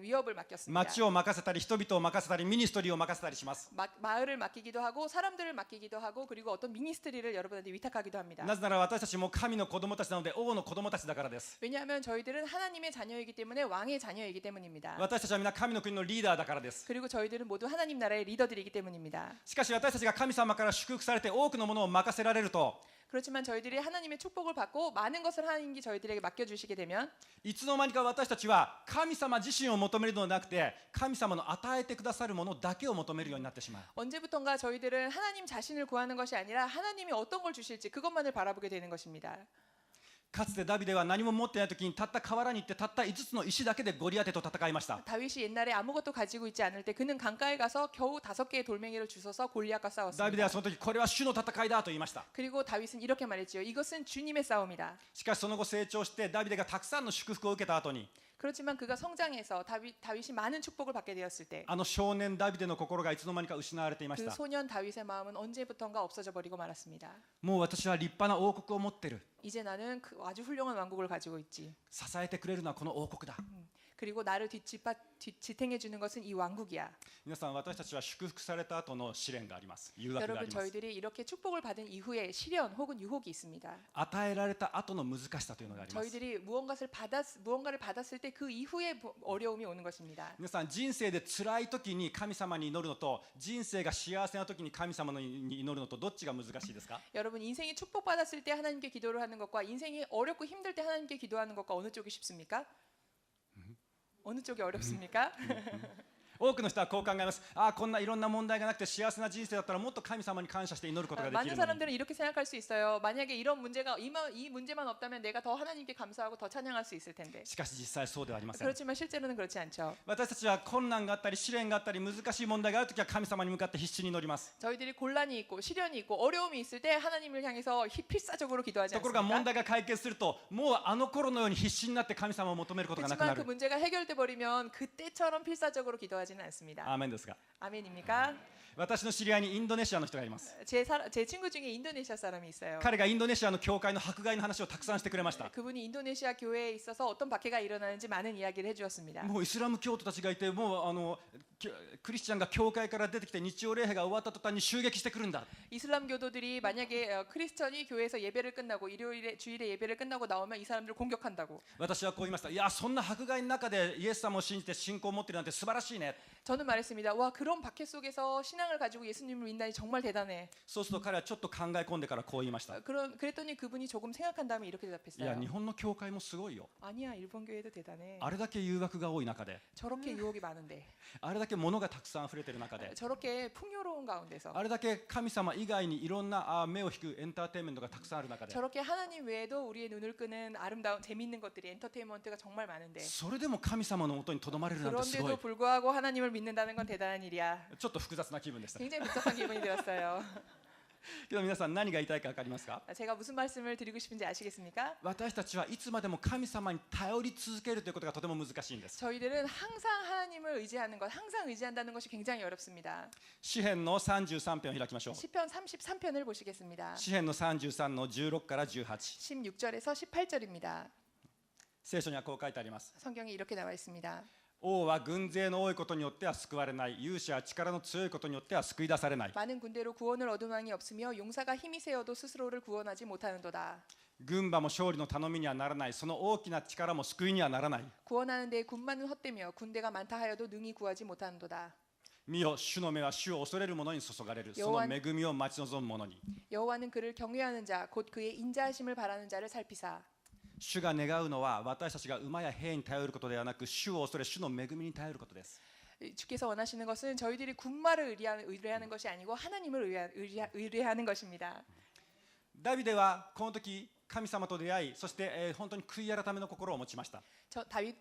위협을 맡겼습니다. 町を任せたり人々を任せたりミニストリーを任せたりします 마을을 맡기기도 하고 사람들을 맡기기도 하고 그리고 어떤 미니스트리를 여러분한테 위탁하기도 합니다. なぜなら私たちも神の子供たちなので王の子供たちだからです 왜냐하면 저희들은 하나님의 자녀이기 때문에 왕의 자녀이기 때문입니다. 私たちは皆神の国のリーダーだからです 그리고 저희들은 모두 하나님 나라의 리더들이기 때문입니다. しかし私たちが神様から祝福されて多くのものを任せられると 그렇지만 저희들이 하나님의 축복을 받고 많은 것을 하나님께 저희들에게 맡겨주시게 되면 いつの間にか私たちは神様自身を求めるのではなくて神様の与えてくださるものだけを求めるようになってしまう 언제부턴가 저희들은 하나님 자신을 구하는 것이 아니라 하나님이 어떤 걸 주실지 그것만을 바라보게 되는 것입니다. かつてダビデは何も持ってない時にたった河原に行ってたった5つの石だけでゴリアテと戦いました 다윗이 옛날에 아무것도 가지고 있지 않을 때 그는 강가에 가서 겨우 5개의 돌멩이를 주워서 골리앗과 ダビデ 싸웠습니다. はその時これは主の戦いだと言いました 그리고 다윗은 이렇게 말했지요. 이것은 주님의 싸움이다. しかしその後成長してダビデがたくさんの祝福を受けた後に 그렇지만 그가 성장해서 다윗이 많은 축복을 받게 되었을 때 あの少年ダビデの心がいつの間にか失われていまし 그 た 소년 다윗의 마음은 언제부턴가 없어져 버리고 말았습니다. もう私は立派な王国を持ってる 이제 나는 그 아주 훌륭한 왕국을 가지고 있지. 支えてくれるのはこの王国だ 그리고 나를 지탱해 주는 것은 이 왕국이야. 皆さん私たちは祝福された後の試練があります誘惑があ 여러분 ります 저희들이 이렇게 축복을 받은 이후에 시련 혹은 유혹이 있습니다. 与えられた後の難しさというのがあります 저희들이 무언가를 받았을 때 그 이후에 어려움이 오는 것입니다. 皆さん人生で辛い時に神様に祈るのと人生が幸せな時に神様に祈るのとどっちが難しいですか 여러분 인생이 축복받았을 때 하나님께 기도를 하는 것과 인생이 어렵고 힘들 때 하나님께 기도하는 것과 어느 쪽이 쉽습니까? 어느 쪽이 어렵습니까? 多くの人はこう考えます。ああ、こんないろんな問題がなくて幸せな人生だったらもっと神様に感謝して祈ることができ 많은 るのに。 사람들은 이렇게 생각할 수 있어요. 만약에 이런 문제가 이 문제만 없다면 내가 더 하나님께 감사하고 더 찬양할 수 있을 텐데. しかし実際そうではありません。 그렇지만 실제로는 그렇지 않죠. 私たちは困難があったり試練があったり難しい問題があるときは神様に向かって必死に祈ります。 저희들이 곤란이 있고 시련이 있고 어려움이 있을 때 하나님을 향해서 필사적으로 기도하지 ところが問 않습니까? 題が解決するともうあの頃のように必死になって神様を求めることがなくな 그렇지만 그 る。 문제가 해결돼 버리면 그때처럼 필사적으로 기도하지는 않습니다. アーメンですが。 아멘입니까? 私の知り合いにインドネシアの人がいます。 제 친구 중에 인도네시아 사람이 있어요. 彼がインドネシアの教会の迫害の話をたくさんしてくれました。 그분이 인도네시아 교회에 있어서 어떤 박해가 일어나는지 많은 이야기를 해주었습니다. もうイスラム教徒たちがいてもうクリスチャンが教会から出てきて日曜礼拝が終わった途端に襲撃してくるんだ。 이슬람 교도들이 만약에 크리스천이 교회에서 예배를 끝나고 주일에 예배를 끝나고 나오면 이 사람들을 공격한다고. 私はこう言いました。いやそんな迫害の中でイエス様を信じて信仰を持っているなんて素晴らしいね。 저는 말했습니다. 와 그런 박해 속에서 신앙을 가지고 예수님을 믿다니 정말 대단해. そうすると彼はちょっと考え込んでからこう言いました。 그랬더니 그분이 조금 생각한 다음에 이렇게 いや 대답했어요. 日本の教会もすごいよ。 아니야 일본 교회도 대단해. あれだけ誘惑が多い中で 저렇게 유혹이 많은데 あれだけ物がたくさん溢れている中で 저렇게 풍요로운 가운데서 あれだけ神様以外にいろんな目を引くエンターテインメントがたくさんある中で 저렇게 하나님 외에도 우리의 눈을 끄는 아름다운 재미있는 것들이 엔터테인먼트가 정말 많은데 それでも神様のもとにとどまれるなんてすごい 그런데도 불구하고 하나님을 믿는다는 건 대단한 일이야. ちょっと複雑な気分でした。 굉장히 복잡한 기분이 들었어요. けど皆さん何が言いたいか分かりますか？ 제가 무슨 말씀을 드리고 싶은지 아시겠습니까? 私たちはいつまでも神様に頼り続けるということがとても難しいんです。 저희들은 항상 하나님을 의지하는 것, 항상 의지한다는 것이 굉장히 어렵습니다. 詩編の33編を開きましょう。 시편 33편을 보시겠습니다. 詩編の33の16から18。 16절에서 18절입니다. 聖書にはこう書いてあります。 성경에 이렇게 나와 있습니다. 王は軍勢の多いことによっては救われない。勇士は力の強いことによっては救い出されない。 많은 군대로 구원을 얻은 왕이 없으며 용사가 힘이 세어도 스스로를 구원하지 못하는도다. 軍馬も勝利の頼みにはならない。その大きな力も救いにはならない。 구원하는 데 군만은 헛되며 군대가 많다 하여도 능히 구하지 못하는도다. 見よ、主の目は主を恐れる者に注がれる。その恵みを待ち望む者に。 여호와는 그를 경외하는 자, 곧 그의 인자하심을 바라는 자를 살피사. 主が願うのは私たちが馬や兵に頼ることではなく主を恐れ主の恵みに頼ることです。 주께서 원하시는 것은 저희들이 군마를 의뢰하는 것이 아니고 하나님을 의뢰하는 것입니다. ダビデはこの時神様と出会い、そして、本当に悔い改めの心を持ちました。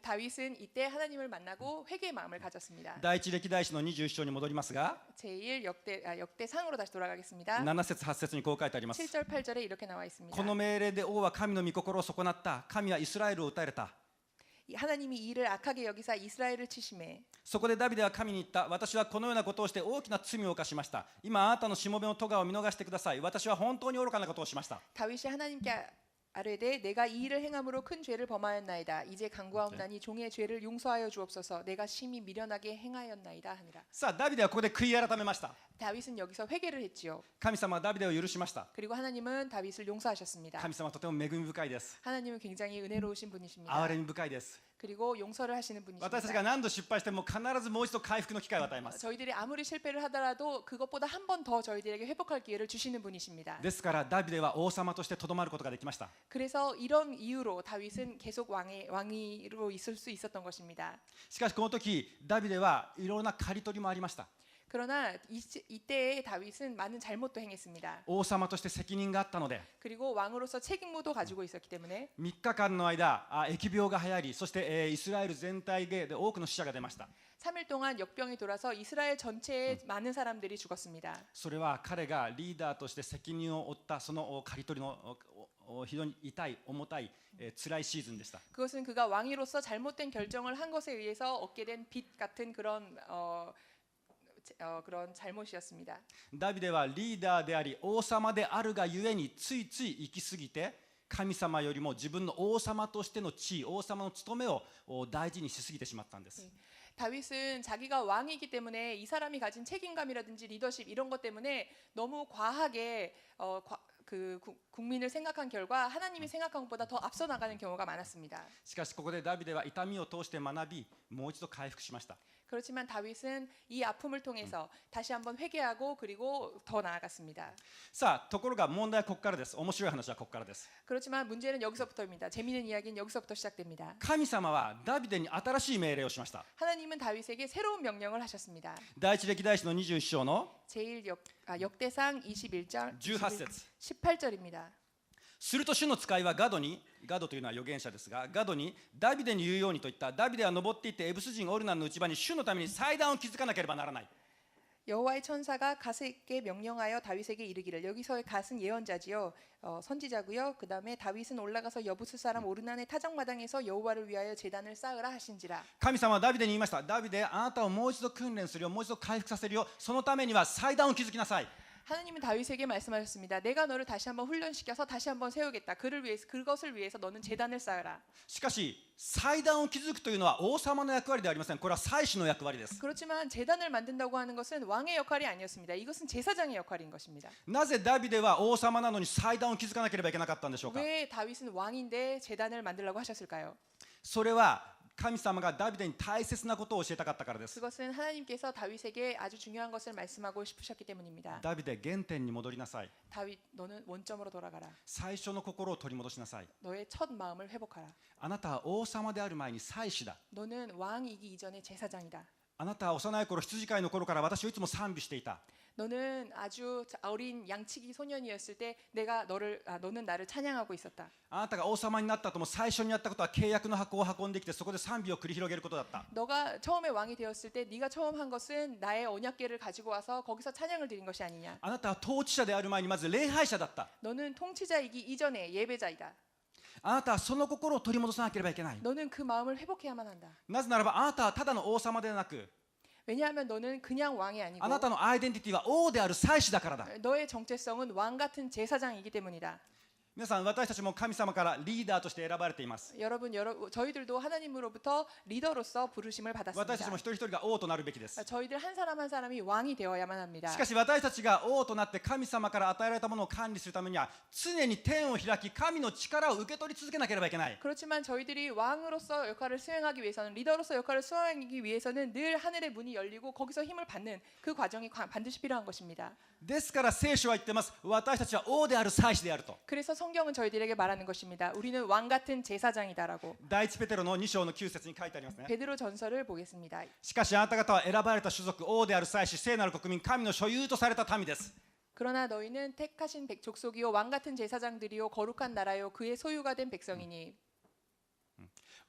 다윗은 이때 하나님을 만나고 회개의 마음을 가졌습니다. 第一歴代史の21章に戻りますが、 제1 역대상으로 다시 돌아가겠습니다. 7節8節にこう書いてあります。 7절 8절에 이렇게 나와 있습니다. この命令で王は神の御心を損なった。神はイスラエルを打たれた。 하나님이 이를 악하게 여기사 이스라엘을 치심해. そこでダビデは神に言った。私はこのようなことをして大きな罪を犯しました。今あなたのしもべの咎を見逃してください。私は本当に愚かなことをしました。 다윗이 하나님께 아뢰되 내가 이 일을 행함으로 큰 죄를 범하였나이다. 이제 간구하옵나니 종의 죄를 용서하여 주옵소서. 내가 심히 미련하게 행하였나이다 하니라. さあダビデはここで悔い改めました。 다윗은 여기서 회개를 했지요. 神様はダビデを許しました。 그리고 하나님은 다윗을 용서하셨습니다. 神様はとても恵み深いです。 하나님은 굉장히 은혜로우신 분이십니다. 憐れみ深いです。 그리고 용서를 하시는 私たちが 분이십니다. 何度失敗しても必ずもう一度回復の機会を与えます。 저희들이 아무리 실패를 하더라도 그것보다 한 번 더 저희들에게 회복할 기회를 주시는 분이십니다. ですからダビデは王様としてとどまることができました。 그래서 이런 이유로 다윗은 계속 왕으로 있을 수 있었던 것입니다. しかしこの時ダビデはいろんな刈り取りもありました。 그러나 이때의 다윗은 많은 잘못도 행했습니다. 王様として責任があったので 그리고 왕으로서 책임도 가지고 있었기 때문에 3日間の間疫病が流行り、そしてイスラエル全体で多くの死者が出ました。 3일 동안 역병이 돌아서 이스라엘 전체에 많은 사람들이 죽었습니다. それは彼がリーダーとして責任を負ったその刈り取りの非常に痛い重たい辛いシーズンでした。 그것은 그가 왕으로서 잘못된 결정을 한 것에 의해서 얻게 된 빚 같은 그런 잘못이었습니다. ダビデはリーダーであり王様であるがゆえについつい行き過ぎて神様よりも自分の王様としての地位、王様の務めを大事にしすぎてしまったんです。 다윗은 자기가 왕이기 때문에 이 사람이 가진 책임감이라든지 리더십 이런 것 때문에 너무 과하게 국민을 생각한 결과 하나님이 생각한 것보다 더 앞서 나가는 경우가 많았습니다. しかしここでダビデは痛みを通して学び、もう一度回復しました。 그렇지만 다윗은 이 아픔을 통해서 다시 한번 회개하고 그리고 더 나아갔습니다. さあところが問題はここからです。面白い話はここからです。 그렇지만 문제는 여기서부터입니다. 재미있는 이야기는 여기서부터 시작됩니다. 神様はダビデに新しい命令をしました。 하나님은 다윗에게 새로운 명령을 하셨습니다. 第一歴代史の21章の 역대상 21장 18節 18절입니다. すると主の使いはガドというのは預言者ですが、ガドにダビデに言うようにと言った。ダビデは登っていってエブス人オルナンの内場に主のために祭壇を築かなければならない。 여호와의 천사가 갓에게 명령하여 다윗에게 이르기를. 여기서의 갓은 예언자지요, 선지자고요. 그 다음에 다윗은 올라가서 여부스 사람 오르난의 타작마당에서 여호와를 위하여 제단을 쌓으라 하신지라. 神様はダビデに言いました。ダビデ、あなたをもう一度訓練するよ、もう一度回復させるよ。そのためには祭壇を築きなさい。 하나님은 다윗에게 말씀하셨습니다. 내가 너를 다시 한번 훈련시켜서 다시 한번 세우겠다. 그것을 위해서 너는 제단을 쌓으라. しかし祭壇を築くというのは王様の役割ではありません。これは祭司の役割です。 그렇지만 제단을 만든다고 하는 것은 왕의 역할이 아니었습니다. 이것은 제사장의 역할인 것입니다. なぜダビデは王様なのに祭壇を築かなければいけなかったんでしょうか。 왜 다윗은 왕인데 제단을 만들라고 하셨을까요? それは神様がダビデに大切なことを教えたかったからです。 그것은 하나님께서 다윗에게 아주 중요한 것을 말씀하고 싶으셨기 때문입니다. ダビデ、原点に戻りなさい。 다윗, 너는 원점으로 돌아가라. 最初の心を取り戻しなさい。 너의 첫 마음을 회복하라. あなたは王様である前に祭司だ。 너는 왕이기 이전에 제사장이다. あなたは幼い頃、羊飼いの頃から私をいつも賛美していた。 너는 아주 어린 양치기 소년이었을 때 너는 나를 찬양하고 있었다. あなたが王様になった後も最初にやったことは契約の箱を運んできてそこで賛美を繰り広げることだった。 너가 처음에 왕이 되었을 때 네가 처음 한 것은 나의 언약궤를 가지고 와서 거기서 찬양을 드린 것이 아니냐. あなたは統治者である前にまず礼拝者だった。 너는 통치자이기 이전에 예배자이다. あなたはその心を取り戻さなければいけない。 너는 그 마음을 회복해야만 한다. なぜならばあなたはただの王様ではなく、 왜냐하면 너는 그냥 왕이 아니고 あなたのアイデンティティは王である祭司だからだ。 너의 정체성은 왕 같은 제사장이기 때문이다. 皆さん、私たちも神様からリーダーとして選ばれています。 저희들도 하나님으로부터 리더로서 부르심을 私たち 받았습니다. も一人一人が王となるべきです。 저희들 한 사람 한 사람이 왕이 되어야만 합니다. しかし私たちが王となって神様から与えられたものを管理するためには常に天を開き神の力を受け取り続けなければいけない。 그렇지만 저희들이 왕으로서 역할을 수행하기 위해서는 리더로서 역할을 수행하기 위해서는 늘 하늘의 문이 열리고 거기서 힘을 받는 그 과정이 반드시 필요한 것입니다. ですから聖書は言ってます。私たちは王である祭司であると。 그래서 성경은 저희들에게 말하는 것입니다. 우리는 왕 같은 제사장이다라고. 第一ペテロの2章の9節に書いてありますね。 베드로 전서를 보겠습니다. しかしあなた方は選ばれた種族、王である祭司、聖なる国民、神の所有とされた民です。 그러나 너희는 택하신 족속이요 왕 같은 제사장들이요 거룩한 나라요 그의 소유가 된 백성이니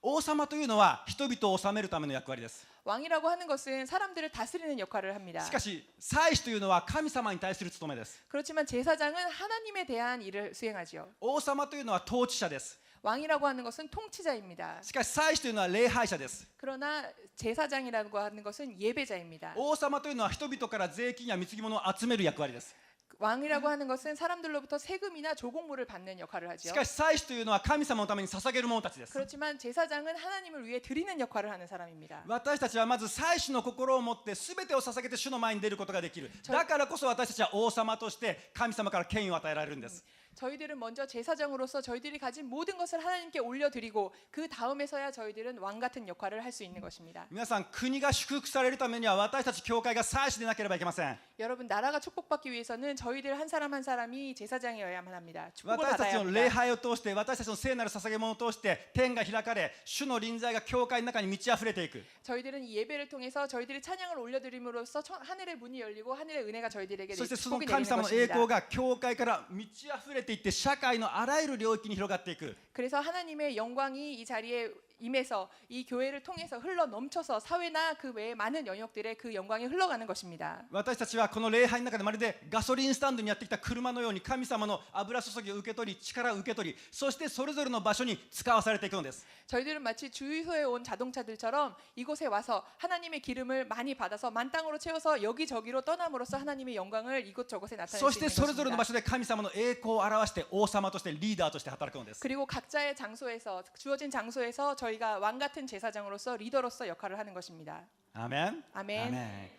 王様というのは人々を治めるための役割です。 왕이라고 하는 것은 사람들을 다스리는 역할을 합니다. しかし祭司というのは神様に対する務めです。 그렇지만 제사장은 하나님에 대한 일을 수행하지요. 王様というのは統治者です。 왕이라고 하는 것은 통치자입니다. しかし祭司というのは礼拝者です。 그러나 제사장이라고 하는 것은 예배자입니다. 王様というのは人々から税金や貢ぎ物を集める役割です。 왕이라고 하는 것은 사람들로부터 세금이나 조공물을 받는 역할을 し 하죠. かし祭司というのは神様のために捧げる者たちです。 그렇지만 제사장은 하나님을 위해 드리는 역할을 하는 사람입니다. 私たちはまず祭司の心を持って全てを捧げて主の前に出ることができる。だからこそ私たちは王様として神様から権威を与えられるんです。 저희들은 먼저 제사장으로서 저희들이 가진 모든 것을 하나님께 올려드리고 그 다음에서야 저희들은 왕 같은 역할을 할 수 있는 것입니다. 皆さん、国が祝福されるためには私たち教会が祭司でなければいけません。 여러분 나라가 축복받기 위해서는 저희들 한 사람 한 사람이 제사장이어야만 합니다. 축복을 私た 받아야 ちの礼 합니다. 拝を通して私たちの聖なる捧げ物を通して天が開かれ主の臨在が教会の中に満ち溢れていく。 저희들은 이 예배를 통해서 저희들이 찬양을 올려드림으로써 하늘의 문이 열리고 하늘의 은혜가 저희들에게 そしてその 축복이 神 내리는 様の栄光 것입니다. が教会から満ち溢れていって社会のあらゆる領域に広がっていく。 그래서 하나님의 영광이 이 자리에 임해서 이 교회를 통해서 흘러 넘쳐서 사회나 그 외의 많은 영역들에 그 영광이 흘러가는 것입니다. 私たちはこの礼拝の中でまるでガソリンスタンドにやってきた車のように神様の油注ぎを受け取り力を受け取りそしてそれぞれの場所に使わされていくのです。 저희들은 마치 주유소에 온 자동차들처럼 이곳에 와서 하나님의 기름을 많이 받아서 만땅으로 채워서 여기저기로 떠남으로써 하나님의 영광을 이곳저곳에 나타낼 そ 수 して 있는 それぞれの場 것입니다. 所で神様の栄光を表して王様としてリーダーとして働くのです。 그리고 각자의 장소에서 주어진 장소에서 저희가 왕 같은 제사장으로서 리더로서 역할을 하는 것입니다. アーメン。 아멘.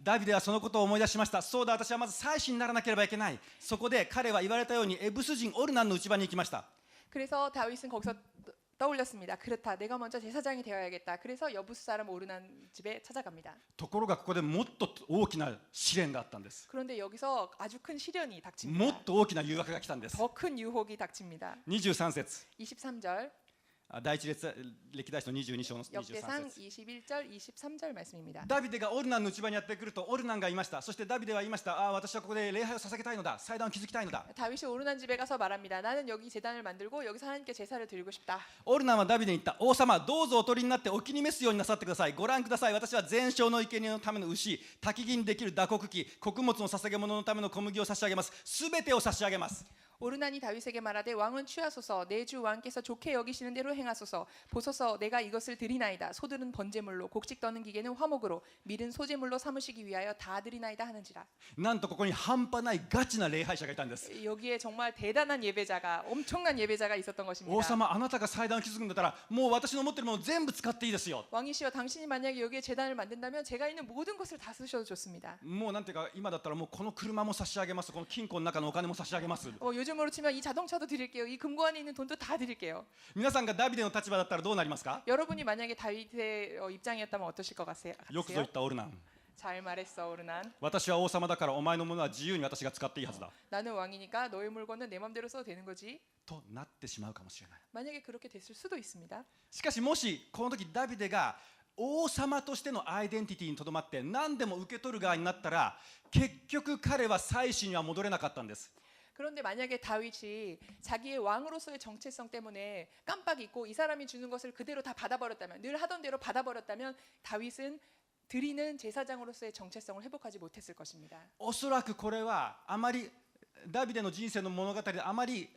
ダビデはそのことを思い出しました。そうだ、私はまず祭司にならなければいけない。そこで彼は言われたようにエブス人オルナンの内場に行きました。 그래서 다윗은 거기서 떠올렸습니다. 그렇다. 내가 먼저 제사장이 되어야겠다. 그래서 여부스 사람 오르난 집에 찾아갑니다. ところがここでもっと大きな試練があったんです。 그런데 여기서 아주 큰 시련이 も 닥칩니다. っと大きな誘惑が来たんです。 더 큰 유혹이 닥칩니다. 23節 23절 第一列歴代史の22章の 역대상 23節 21절 23절 말씀입니다. ダビデがオルナンの内場にやってくるとオルナンがいました。そしてダビデは言いました。私はここで礼拝を捧げたいのだ。祭壇を築きたいのだ。 다윗이 오르난 집에 가서 말합니다. 나는 여기 제단을 만들고 여기서 하나님께 제사를 드리고 싶다. オルナンはダビデに言った。王様、どうぞお取りになってお気に召すようになさってください。ご覧ください。私は全焼の生贄のための牛、焚き木にできる打穀機、穀物の捧げ物のための小麦を差し上げます。すべてを差し上げます。 오르난이 다윗에게 말하되 왕은 취하소서 내 주 왕께서 좋게 여기시는 대로 행하소서 보소서 내가 이것을 드리나이다 소들은 번제물로 곡식 떠는 기계는 화목으로 밀은 소제물로 삼으시기 위하여 다 드리나이다 하는지라 なんとここに半端ないガチな礼拝者がいたんです。 여기에 정말 대단한 예배자가 엄청난 예배자가 있었던 王 것입니다. 様、あなたが祭壇を築くんだったらもう私の持ってるもの全部使っていいですよ。 왕이시여 당신이 만약에 여기에 제단을 만든다면 제가 있는 모든 것을 다 쓰셔도 좋습니다. もうなんていうか今だったらもうこの車も差し上げます。この金庫の中のお金も差し上げます。 요즘으로 치면 이 자동차도 드릴게요. 이 금고 안에 있는 돈도 다 드릴게요. 皆さんがダビデの立場だったらどうなりますか？ 여러분이 만약에 다윗의 입장이었다면 어떠실 것 같으세요? よくぞ言ったオルナン。 잘 말했어 오르난. 私は王様だからお前のものは自由に私が使っていいはずだ 나는 왕이니까 너의 물건은 내 맘대로 써도 되는 거지. となってしまうかもしれない。 만약에 그렇게 됐을 수도 있습니다. しかしもしこの時ダビデが王様としてのアイデンティティにとどまって何でも受け取る側になったら結局彼は祭司には戻れなかったんです。 그런데 만약에 다윗이 자기의 왕으로서의 정체성 때문에 깜빡 잊고 이 사람이 주는 것을 그대로 다 받아버렸다면 늘 하던 대로 받아버렸다면 다윗은 드리는 제사장으로서의 정체성을 회복하지 못했을 것입니다. おそらくこれはあまりダビデの人生の物語であまり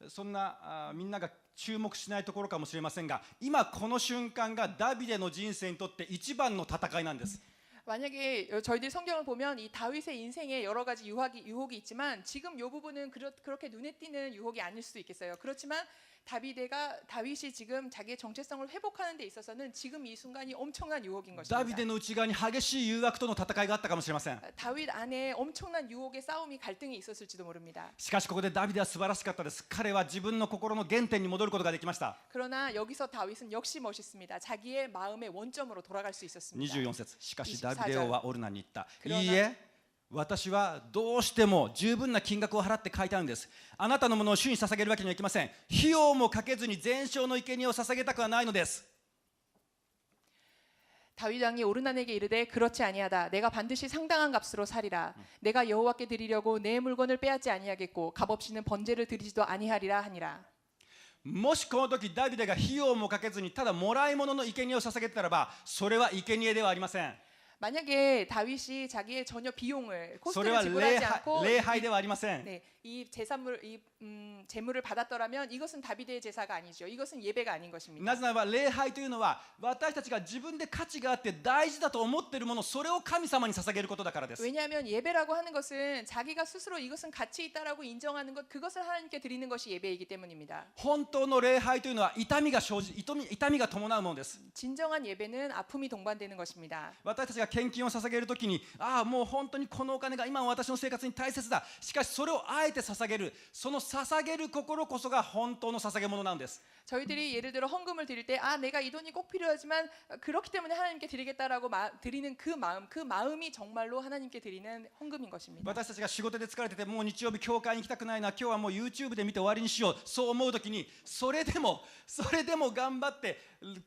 そんなみんなが注目しないところかもしれませんが今この瞬間がダビデの人生にとって一番の戦いなんです。 만약에 저희들 성경을 보면 이 다윗의 인생에 여러 가지 유혹이 있지만 지금 이 부분은 그렇게 눈에 띄는 유혹이 아닐 수도 있겠어요. 그렇지만 다윗이 지금 자기의 정체성을 회복하는 데 있어서는 지금 이 순간이 엄청난 유혹인 ダ 것입니다. ビデの内側に激しい誘惑との戦いがあったかもしれません。 다윗 안에 엄청난 유혹의 싸움이 갈등이 있었을지도 모릅니다. しかしここでダビデは素晴らしかったです。彼は自分の心の原点に戻ることができました。 그러나 여기서 다윗은 역시 멋있습니다. 자기의 마음의 원점으로 돌아갈 수 있었습니다. 24節しかしダビデ王はオルナンに言った。그러나 いいえ、私はどうしても十分な金額を払って買いたいんです。あなたのものを主に捧げるわけにはいきません。費用もかけずに全焼の生贄を捧げたくはないのです。 다윗 왕이 오르난에게 이르되 그렇지 아니하다. 내가 반드시 상당한 값으로 살리라. 내가 여호와께 드리려고 내 물건을 빼앗지 아니하겠고 값없이는 번제를 드리지도 아니하리라 하니라. もしこの時ダビデが費用もかけずにただもらい物の生贄を捧げてたらば、それは生贄ではありません。 만약에 다윗이 자기의 전혀 비용을 それ 코스트를 は 지불하지 않고 礼拝ではありません。 네, 이 제산물 이 제물을 받았더라면 이것은 다윗의 제사가 아니죠. 이것은 예배가 아닌 것입니다. なぜならば礼拝というのは私たちが自分で価値があって大事だと思っているもの、それを神様に捧げることだからです。 왜냐하면 예배라고 하는 것은 자기가 스스로 이것은 가치 있다라고 인정하는 것, 그것을 하나님께 드리는 것이 예배이기 때문입니다. 本当の礼拝というのは痛みが伴うものです。 진정한 예배는 아픔이 동반되는 것입니다. 私たちが献金を捧げるときに、ああもう本当にこのお金が今の私の生活に大切だ。しかしそれをあえて捧げる、その捧げる心こそが本当の捧げ物なんです。 저희들이 예를 들어 헌금을 드릴 때 내가 이 돈이 꼭 필요하지만 그렇기 때문에 하나님께 드리겠다라고 드리는 그 마음이 정말로 하나님께 드리는 헌금인 것입니다. 私たちが仕事で疲れててもう日曜日教会に行きたくないな、今日はもう YouTube で見て終わりにしよう、そう思うときにそれでも頑張って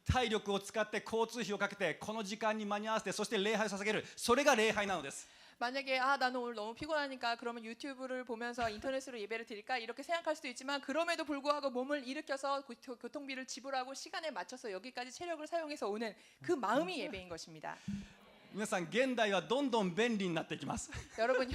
体力を使って交通費をかけてこの時間に間に合わせて、そして礼拝を捧げる、それが礼拝なのです。 만약에 나는 오늘 너무 피곤하니까 그러면 유튜브를 보면서 인터넷으로 예배를 드릴까 이렇게 생각할 수도 있지만, 그럼에도 불구하고 몸을 일으켜서 교통비를 지불하고 시간에 맞춰서 여기까지 체력을 사용해서 오는 그 마음이 예배인 것입니다. 皆さん現代はどんどん便利になっていきます。 여러분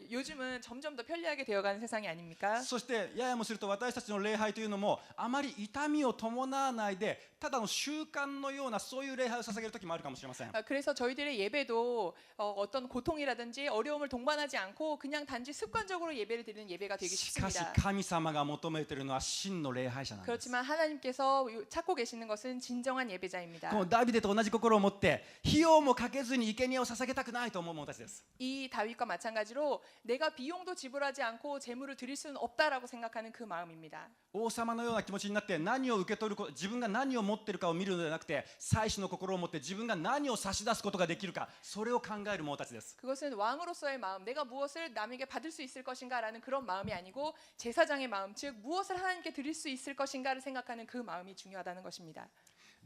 요즘은 점점 더 편리하게 되어가는 세상이 아닙니까? そしてややもすると私たちの礼拝というのもあまり痛みを伴わないで、ただの習慣のようなそういう礼拝を捧げる時もあるかもしれません。 그래서 저희들의 예배도 어떤 고통이라든지 어려움을 동반하지 않고 그냥 단지 습관적으로 예배를 드리는 예배가 되기 しかし 쉽습니다. 神様が求めているのは真の礼拝者なんです。 그렇지만 하나님께서 찾고 계시는 것은 진정한 예배자입니다. このダビデと同じ心を持って費用もかけずに生贄を捧げたくないと思う者たちです。 이 다윗과 마찬가지로 내가 비용도 지불하지 않고 제물을 드릴 수는 없다라고 생각하는 그 마음입니다. 王様のような気持ちになって何を受け取ること、自分が何を持っているかを見るのではなくて、祭司の心を持って自分が何を差し出すことができるか、それを考える者たちです。 그것은 왕으로서의 마음, 내가 무엇을 남에게 받을 수 있을 것인가라는 그런 마음이 아니고 제사장의 마음, 즉 무엇을 하나님께 드릴 수 있을 것인가를 생각하는 그 마음이 중요하다는 것입니다.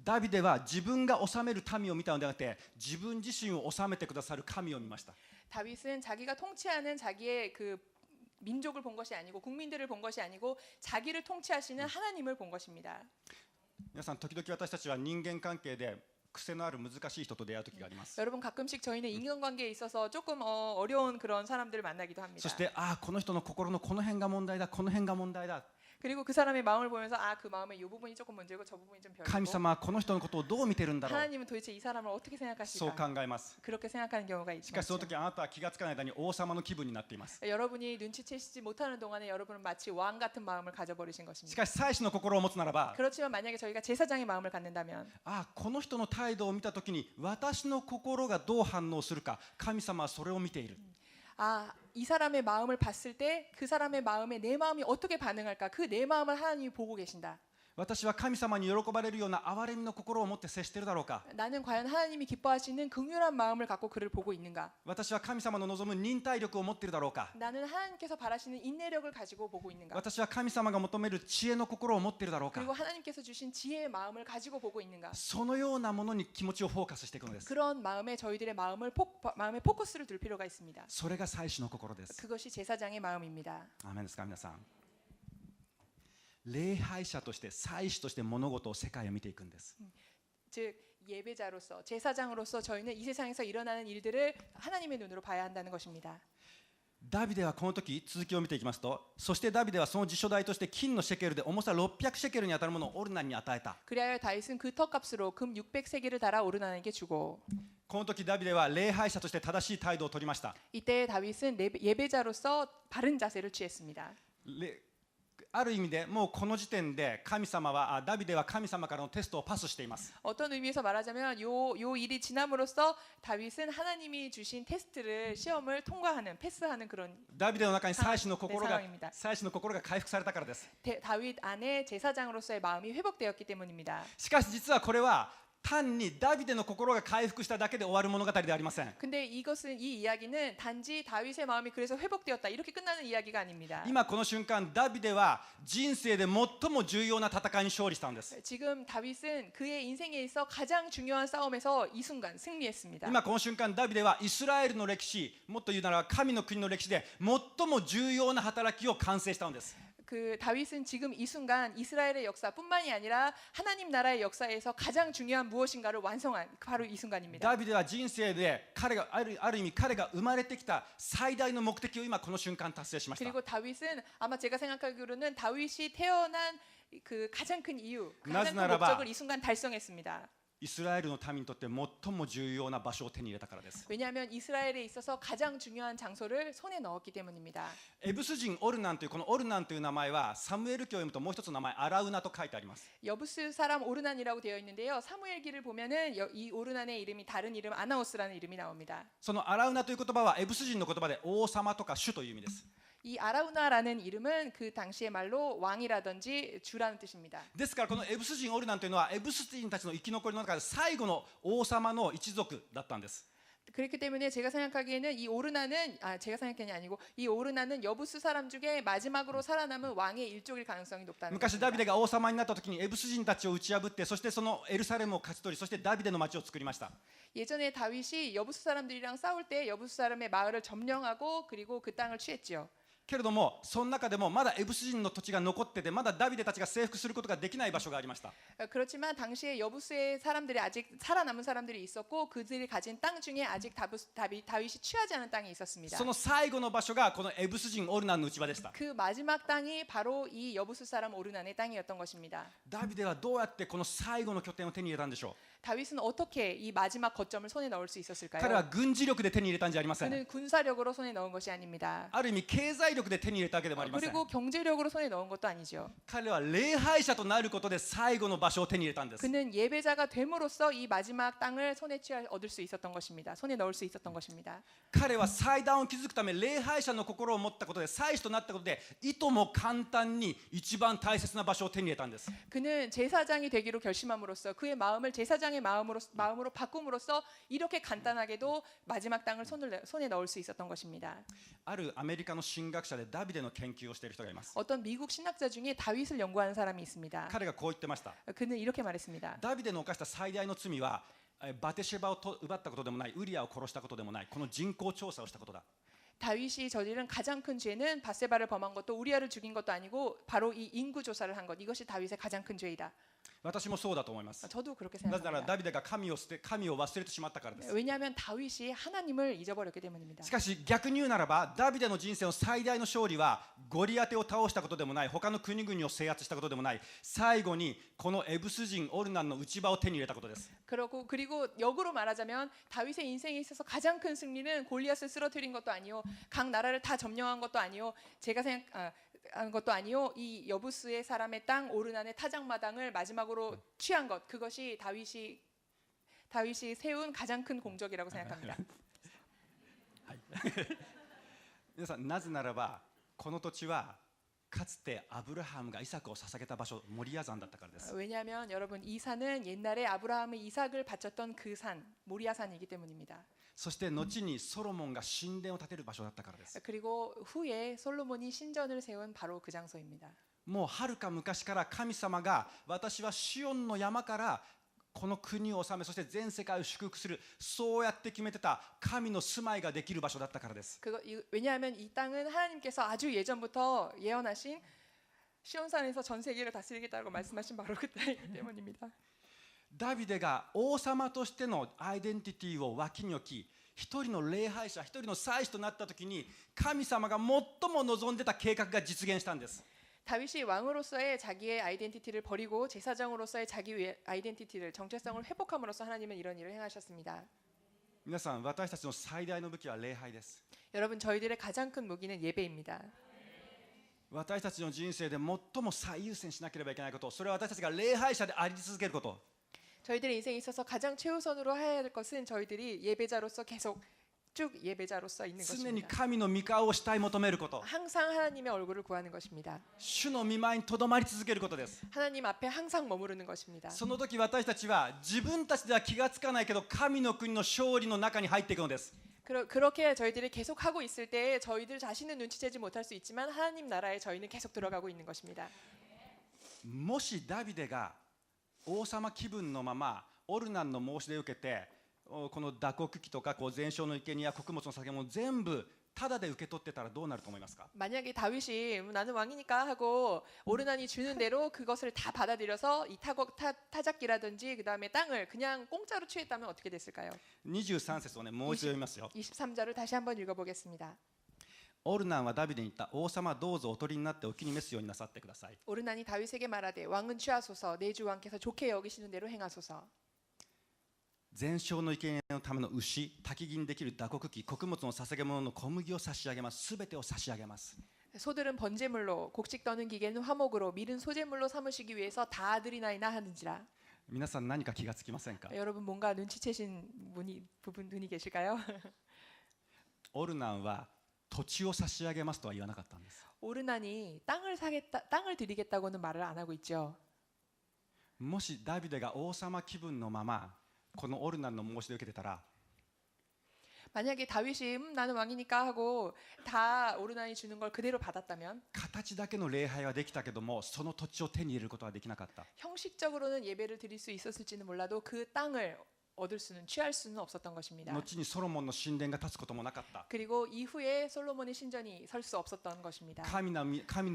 ダビデは自分が治める民を見たのではなくて、自分自身を治めてくださる神を見ました。 다윗은 자기가 통치하는 자기의 그 민족을 본 것이 아니고 국민들을 본 것이 아니고 자기를 통치하시는 하나님을 본 것입니다. 皆さん時々私たちは人間関係で癖のある難しい人と出会う時があります。 여러분 가끔씩 저희는 인간관계에 있어서 조금 어려운 그런 사람들을 만나기도 합니다. そしてこの人の心のこの辺が問題だ、この辺が問題だ。 그리고 그 사람의 마음을 보면서 그 마음의 이 부분이 조금 문제고 저 부분이 좀 神 별이고 様はこの人のことをどう見てるんだろう。 하나님은 도대체 이 사람을 어떻게 そう 생각하실까? 考えます。 그렇게 생각하는 경우가 しかしその 있죠. 時あなたは気がつかない間に王様の気分になっています。 여러분이 눈치채시지 못하는 동안에 여러분은 마치 왕 같은 마음을 가져버리신 し 것입니다. かし祭司の心を持つならば、 그렇지만 만약에 저희가 제사장의 마음을 갖는다면 この人の態度を見た時に私の心がどう反応するか、神様はそれを見ている。 이 사람의 마음을 봤을 때 그 사람의 마음에 내 마음이 어떻게 반응할까? 그 내 마음을 하나님이 보고 계신다. 私は神様に喜ばれるような憐れみの心を持って接しているだろうか。 나는 과연 하나님이 기뻐하시는 긍휼한 마음을 갖고 그를 보고 있는가? 私は神様の望む忍耐力を持っているだろうか。 나는 하나님께서 바라시는 인내력을 가지고 보고 있는가? 私は神様が求める知恵の心を持っているだろうか。 그리고 하나님께서 주신 지혜의 마음을 가지고 보고 있는가? そのようなものに気持ちをフォーカスしていくのです。 그런 마음에 저희들의 마음에 포커스를 둘 필요가 있습니다. それが祭司の心です。 그것이 제사장의 마음입니다. アーメンですか皆さん。礼拝者として祭司として物事を世界を見ていくんです。 즉 예배자로서 제사장으로서 저희는 이 세상에서 일어나는 일들을 하나님의 눈으로 봐야 한다는 것입니다. ダビデはこの時続きを見ていきますと、そしてダビデはその自所代として金のシェケルで重さ600シェケルに当たるものをオルナンに与えた。 그리하여 다윗은 그 턱값으로 금 600세겔을 달아 오르나에게 주고, この時ダビデは礼拝者として正しい態度を取りました。 이때 다윗은 예배자로서 바른 자세를 취했습니다. ある意味でもうこの時点で神様はダビデは神様からのテストをパスしています。 어떤 의미에서 말하자면 요 일이 지남으로써 다윗은 하나님이 주신 테스트를 시험을 통과하는 패스하는 그런 ダビデの中に祭司の心が 상황입니다. 回復されたからです。 다윗 안에 제사장으로서의 마음이 회복되었기 때문입니다. しかし実はこれは単にダビデの心が回復しただけで終わる物語ではありません。 근데 이것은 이 이야기는 단지 다윗의 마음이 그래서 회복되었다 이렇게 끝나는 이야기가 아닙니다. 今この瞬間ダビデは人生で最も重要な戦いに勝利したんです。 지금 다윗은 그의 인생에 있어 가장 중요한 싸움에서 이 순간 승리했습니다. 今この瞬間ダビデはイスラエルの歴史、もっと言うなら神の国の歴史で最も重要な働きを完成したんです。 그 다윗은 지금 이 순간 이스라엘의 역사뿐만이 아니라 하나님 나라의 역사에서 가장 중요한 무엇인가를 완성한 바로 이 순간입니다. ダビデは人生で彼がある意味彼が生まれてきた最大の目的を今この瞬間達成しました。 그리고 다윗은 아마 제가 생각하기로는 다윗이 태어난 그 가장 큰 이유, 가장 큰 목적을 이 순간 달성했습니다. イスラエルの民にとって最も重要な場所を手に入れたからです。 왜냐하면 이스라엘에 있어서 가장 중요한 장소를 손에 넣었기 때문입니다. エブス人オルナンというこのオルナンという名前はサムエル記を読むともう一つの名前アラウナと書いてあります。 여부스 사람 오르난이라고 되어 있는데요. 사무엘기를 보면은 이 오르난의 이름이 다른 이름 아나우스라는 이름이 나옵니다. そのアラウナという言葉はエブス人の言葉で王様とか主という意味です。 이 아라우나라는 이름은 그 당시의 말로 왕이라든지 주라는 뜻입니다. ですからこのエブス人オルナンというのはエブス人たちの生き残りの中で最後の王様の一族だったんです。 그렇기 때문에 제가 생각하기에는 이 오르난은 제가 생각하는 게 아니고 이 오르난은 여부스 사람 중에 마지막으로 살아남은 왕의 일족일 가능성이 높다는 昔ダビ 것입니다. デが王様になった時にエブス人たちを打ち破ってそしてそのエルサレムを勝ち取りそしてダビデの町を作りました。 예전에 다윗이 여부스 사람들이랑 싸울 때 여부스 사람의 마을을 점령하고 그리고 그 땅을 취했지요. けれどもその中でもまだエブス人の土地が残っててまだダビデたちが征服することができない場所がありました。 그렇지만 당시에 여부스의 사람들이 아직 살아남은 사람들이 있었고 그들이 가진 땅 중에 아직 다윗이 취하지 않은 땅이 있었습니다. その最後の場所がこのエブス人オルナンの内場でした。 그 마지막 땅이 바로 이 여부스 사람 오르난의 땅이었던 것입니다. ダビデはどうやってこの最後の拠点を手に入れたんでしょう。 다윗은 어떻게 이 마지막 거점을 손에 넣을 수 있었을까요? 彼は軍事力で手に入れたんじゃありません。 그는 군사력으로 손에 넣은 것이 아닙니다. ある意味経済力で手に入れたわけでもありません。 그리고 경제력으로 손에 넣은 것도 아니죠. 彼は礼拝者となることで最後の場所を手に入れたんです。 그는 예배자가 됨으로써 이 마지막 땅을 손에 얻을 수 있었던 것입니다. 손에 넣을 수 있었던 것입니다. 彼は祭壇を築くため礼拝者の心を持ったことで祭司となったことでいとも簡単に一番大切な場所を手に入れたんです。 그는 제사장이 되기로 결심함으로써 그의 마음을 제사장의 마음으로 바꿈으로써 이렇게 간단하게도 마지막 땅을 손에 넣을 수 있었던 것입니다. あるアメリカの神学者でダビデの研究をしている人がいます。 어떤 미국 신학자 중에 다윗을 연구하는 사람이 있습니다. 彼がこう言ってました。 그는 이렇게 말했습니다. ダビデの犯した最大の罪はバテシェバを奪ったことでもない、ウリアを殺したことでもない、この人口調査をしたことだ。 다윗이 저지른 가장 큰 죄는 바세바를 범한 것도 우리아를 죽인 것도 아니고 바로 이 인구 조사를 한 것. 이것이 다윗의 가장 큰 죄이다. 私もそうだと思います。 저도 그렇게 なぜなら 생각합니다. ダビデが神を忘れてしまったからです。 왜냐하면 다윗이 하나님을 잊어버렸기 때문입니다. しかし逆に言うならばダビデの人生の最大の勝利はゴリアテを倒したことでもない、他の国々を制圧したことでもない、最後にこのエブス人オルナンの内場を手に入れたことです。 그리고 역으로 말하자면 다윗의 인생에 있어서 가장 큰 승리는 골리앗을 쓰러뜨린 것도 아니요, 각 나라를 다 점령한 것도 아니요, 제가 생각한 것도 아니요, 이 여부스의 사람의 땅 오르난의 타작마당을 마지막으로 취한 것, 그것이 다윗이 세운 가장 큰 공적이라고 생각합니다. 皆さんなぜならばこの土地はかつてアブラハムがイサクを捧げた場所モリア山だったからです。 왜냐하면 여러분 이 산은 옛날에 아브라함의 이삭을 바쳤던 그 산, 모리아산이기 때문입니다. そして後にソロモンが神殿を建てる場所だったからです。 그리고 후에 솔로몬이 신전을 세운 바로 그 장소입니다. もうはるか昔から神様が私はシオンの山からこの国を治めそして全世界を祝福するそうやって決めてた神の住まいができる場所だったからです。 왜냐하면 이 땅은 하나님께서 아주 예전부터 예언하신 시온산에서 전 세계를 다스리겠다고 말씀하신 바로 그 땅이기 때문입니다. ダビデが王様としてのアイデンティティを脇に置き一人の礼拝者一人の祭司となった時に神様が最も望んでた計画が実現したんです。 다윗이 왕으로서의 자기의 아이덴티티를 버리고 제사장으로서의 자기 아이덴티티를 정체성을 회복함으로써 하나님은 이런 일을 행하셨습니다. 皆さん私たちの最大の武器は礼拝です。 여러분 저희들의 가장 큰 무기는 예배입니다. 私たちの人生で最も最優先しなければいけないこと、それは私たちが礼拝者であり続けること。 저희들의 인생에 있어서 가장 최우선으로 해야 할 것은 저희들이 예배자로서 계속 쭉 예배자로서 있는 常に 것입니다. 神の御顔を慕い求めること、 항상 하나님의 얼굴을 구하는 것입니다. 主の御前にとどまり続けることです。 하나님 앞에 항상 머무르는 것입니다. その時私たちは自分たちでは気がつかないけど神の国の勝利の中に入っていくのです。 그렇게 저희들이 계속 하고 있을 때 저희들 자신은 눈치채지 못할 수 있지만 하나님 나라에 저희는 계속 들어가고 있는 것입니다. もしダビデが王様気分のままオルナンの申し出を受けて、この打刻機とか全焼の生贄や穀物の捧げ物全部タダで受け取ってたらどうなると思いますか？ 만약에 다윗이 나는 왕이니까 하고 오르난이 주는 대로 그것을 다 받아들여서 이 타작기라든지 그 다음에 땅을 그냥 공짜로 취했다면 어떻게 됐을까요? 23節をね、もう一度読みますよ。 23절을 다시 한번 읽어보겠습니다. オルナンはダビデに言った。王様どうぞお取りになってお気に召すようになさってください。 오르난이 다윗에게 말하되 왕은 취하소서 내 주 왕께서 좋게 여기시는 대로 행하소서. 全焼の生贄のための牛、焚き木にできる打刻機、穀物の捧げ物の小麦を差し上げます。すべてを差し上げます。 소들은 번제물로 곡식 떠는 기계는 화목으로 밀은 소제물로 삼으시기 위해서 다 드리나이다 하는지라. 皆さん何か気がつきませんか？ 여러분 뭔가 눈치채신 분이 계실까요? オルナンは土地を差し上げますとは言わなかったんです。 오르난이 땅을 드리겠다고는 말을 안 하고 있죠. もしダビデが王様気分のままこのオルナンの申し出を受けてたら、 만약에 다윗이 나는 왕이니까 하고 다 오르난이 주는 걸 그대로 받았다면 形だけの礼拝はできたけどもその土地を手に入れることはできなかった。 형식적으로는 예배를 드릴 수 있었을지는 몰라도 그 땅을 취할 수는 없었던 것입니다. 後にソロモンの神殿が立つこともなかった。 그리고 이후에 솔로몬의 신전이 설 수 없었던 것입니다. 神の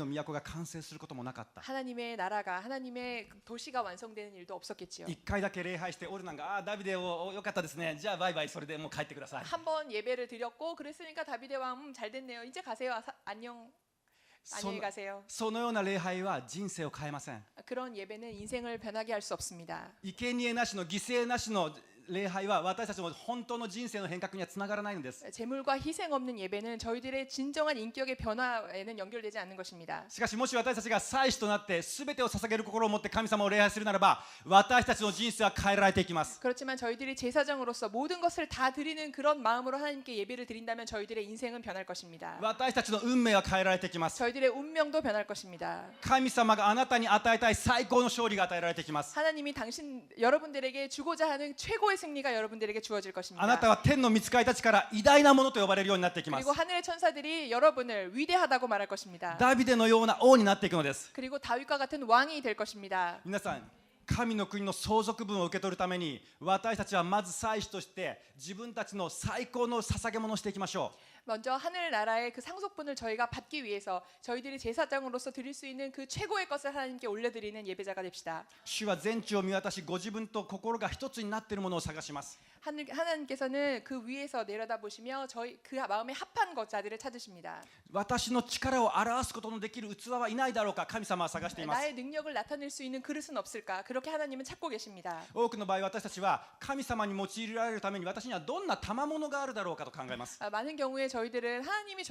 都が完成することもなかった。 하나님의 나라가 하나님의 도시가 완성되는 일도 없었겠지요. 一回だけ礼拝してオルナンがダビデをよかったですね、じゃあバイバイ、それでもう帰ってください。 한 번 예배를 드렸고 그랬으니까 다윗의 왕 잘 됐네요. 이제 가세요. 안녕. 안녕히 가세요. そのような礼拝は人生を変えません。 그런 예배는 인생을 변하게 할 수 없습니다. 生贄なしの犠牲なしの礼拝は私たちの本当の人生の変革にはつながらないのです。 재물과 희생 없는 예배는 저희들의 진정한 인격의 변화에는 연결되지 않는 것입니다. しかしもし私たちが祭司となって全てを捧げる心を持って神様を礼拝するならば私たちの人生は変えられていきます。 그렇지만 저희들이 제사장으로서 모든 것을 다 드리는 그런 마음으로 하나님께 예배를 드린다면 저희들의 인생은 변할 것입니다. 私たちの運命は変えられていきます。 저희들의 운명도 변할 것입니다. 神様があなたに与えたい最高の勝利が与えられていきます。 하나님이 여러분들에게 주고자 하는 최고의 승리가 여러분들에게 주어질 あ 것입니다. なたは天の御使いたちから偉大なものと呼ばれるようになっていきます。 그리고 하늘의 천사들이 여러분을 위대하다고 말할 것입니다. ダビデのような王になっていくのです。 그리고 다윗과 같은 왕이 될 것입니다. 皆さん、神の国の相続分を受け取るために私たちはまず祭司として自分たちの最高の捧げ物をしていきましょう。 먼저 하늘나라의 그 상속분을 저희가 받기 위해서 저희들이 제사장으로서 드릴 수 있는 그 최고의 것을 하나님께 올려드리는 예배자가 됩시다. 主は全地を見渡しご自分と心が一つになっているものを探します。 하나님께서는 그 위에서 내려다보시며 저희 그 마음에 합한 자들을 찾으십니다. 私の力を表すことのできる器はいないだろうか、神様は探しています。 나의 능력을 나타낼 수 있는 그릇은 없을까? 그렇게 하나님은 찾고 계십니다. 多くの場合私たちは神様に用いられるために私にはどんな賜物があるだろうかと考えます。 많은 경우에 저희들은 하나님이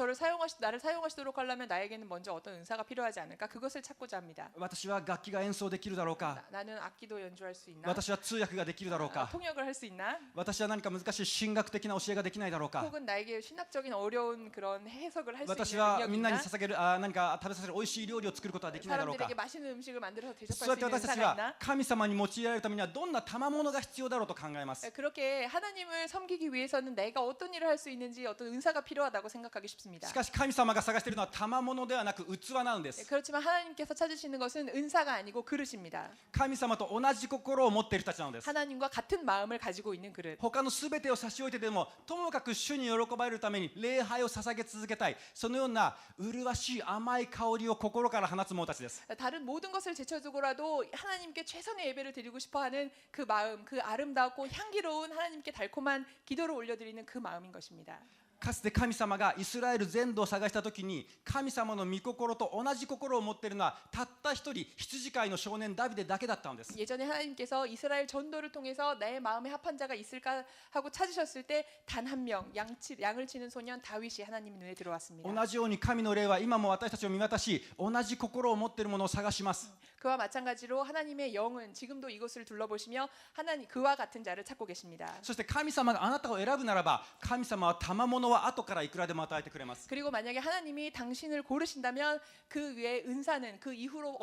나를 사용하시도록 하려면 나에게는 먼저 어떤 은사가 필요하지 않을까? 그것을 찾고자 합니다. 私は楽器が演奏できるだろうか、 나는 악기도 연주할 수 있나? 私は通訳ができるだろうか、 통역을 할 수 있나? 私は何か難しい神学的な教えができないだろうか、 혹은 나에게 신학적인 어려운 그런 해석을 할 수 私 있는 は 능력이 みんなに 있나? 捧げる何か食べさせる美味しい料理を作ることはできないだろうか。 사람들에게 맛있는 음식을 만들어서 そう 대접할 やっ 수 て私た 있는 ち 은사가 は 있나? 神様に用いられるためにはどんな賜物が必要だろうと考えます。 그렇게 하나님을 섬기기 위해서는 내가 어떤 일을 할 수 있는지 어떤 은사가 필요하다고 생각하기 쉽습니다. しかし神様が探しているのは賜物ではなく器なのです。 그렇지만 하나님께서 찾으시는 것은 은사가 아니고 그릇입니다. 神様と同じ心を持っている人たちなのです。 하나님과 같은 마음을 가지고 있는 그릇. 他のすべてを差し置いてでもともかく主に喜ばれるために礼拝を捧げ続けたい、そのような麗しい甘い香りを心から放つ者たちです。 다른 모든 것을 제쳐두고라도 하나님께 최선의 예배를 드리고 싶어하는 그 마음, 그 아름답고 향기로운 하나님께 달콤한 기도를 올려드리는 그 마음인 것입니다. かつて神様がイスラエル全土を探した時に神様の御心と同じ心を持っているのはたった一人羊飼いの少年ダビデだけだったんです。 예전에 하나님께서 이스라엘 전도를 통해서 나의 마음에 합한 자가 있을까 하고 찾으셨을 때 단 한 명 양을 치는 소년 다윗이 하나님 눈에 들어왔습니다. 同じように神の霊は今も私たちを見渡し同じ心を持っているものを探します。 그와 마찬가지로 하나님의 영은 지금도 이곳을 둘러보시며 하나님 그와 같은 자를 찾고 계십니다. そして神様があなたを選ぶならば神様は賜物は後からいくらでも与えてくれます。 그리고 만약에 하나님이 당신을 고르신다면 그 위에 은사는 그 이후로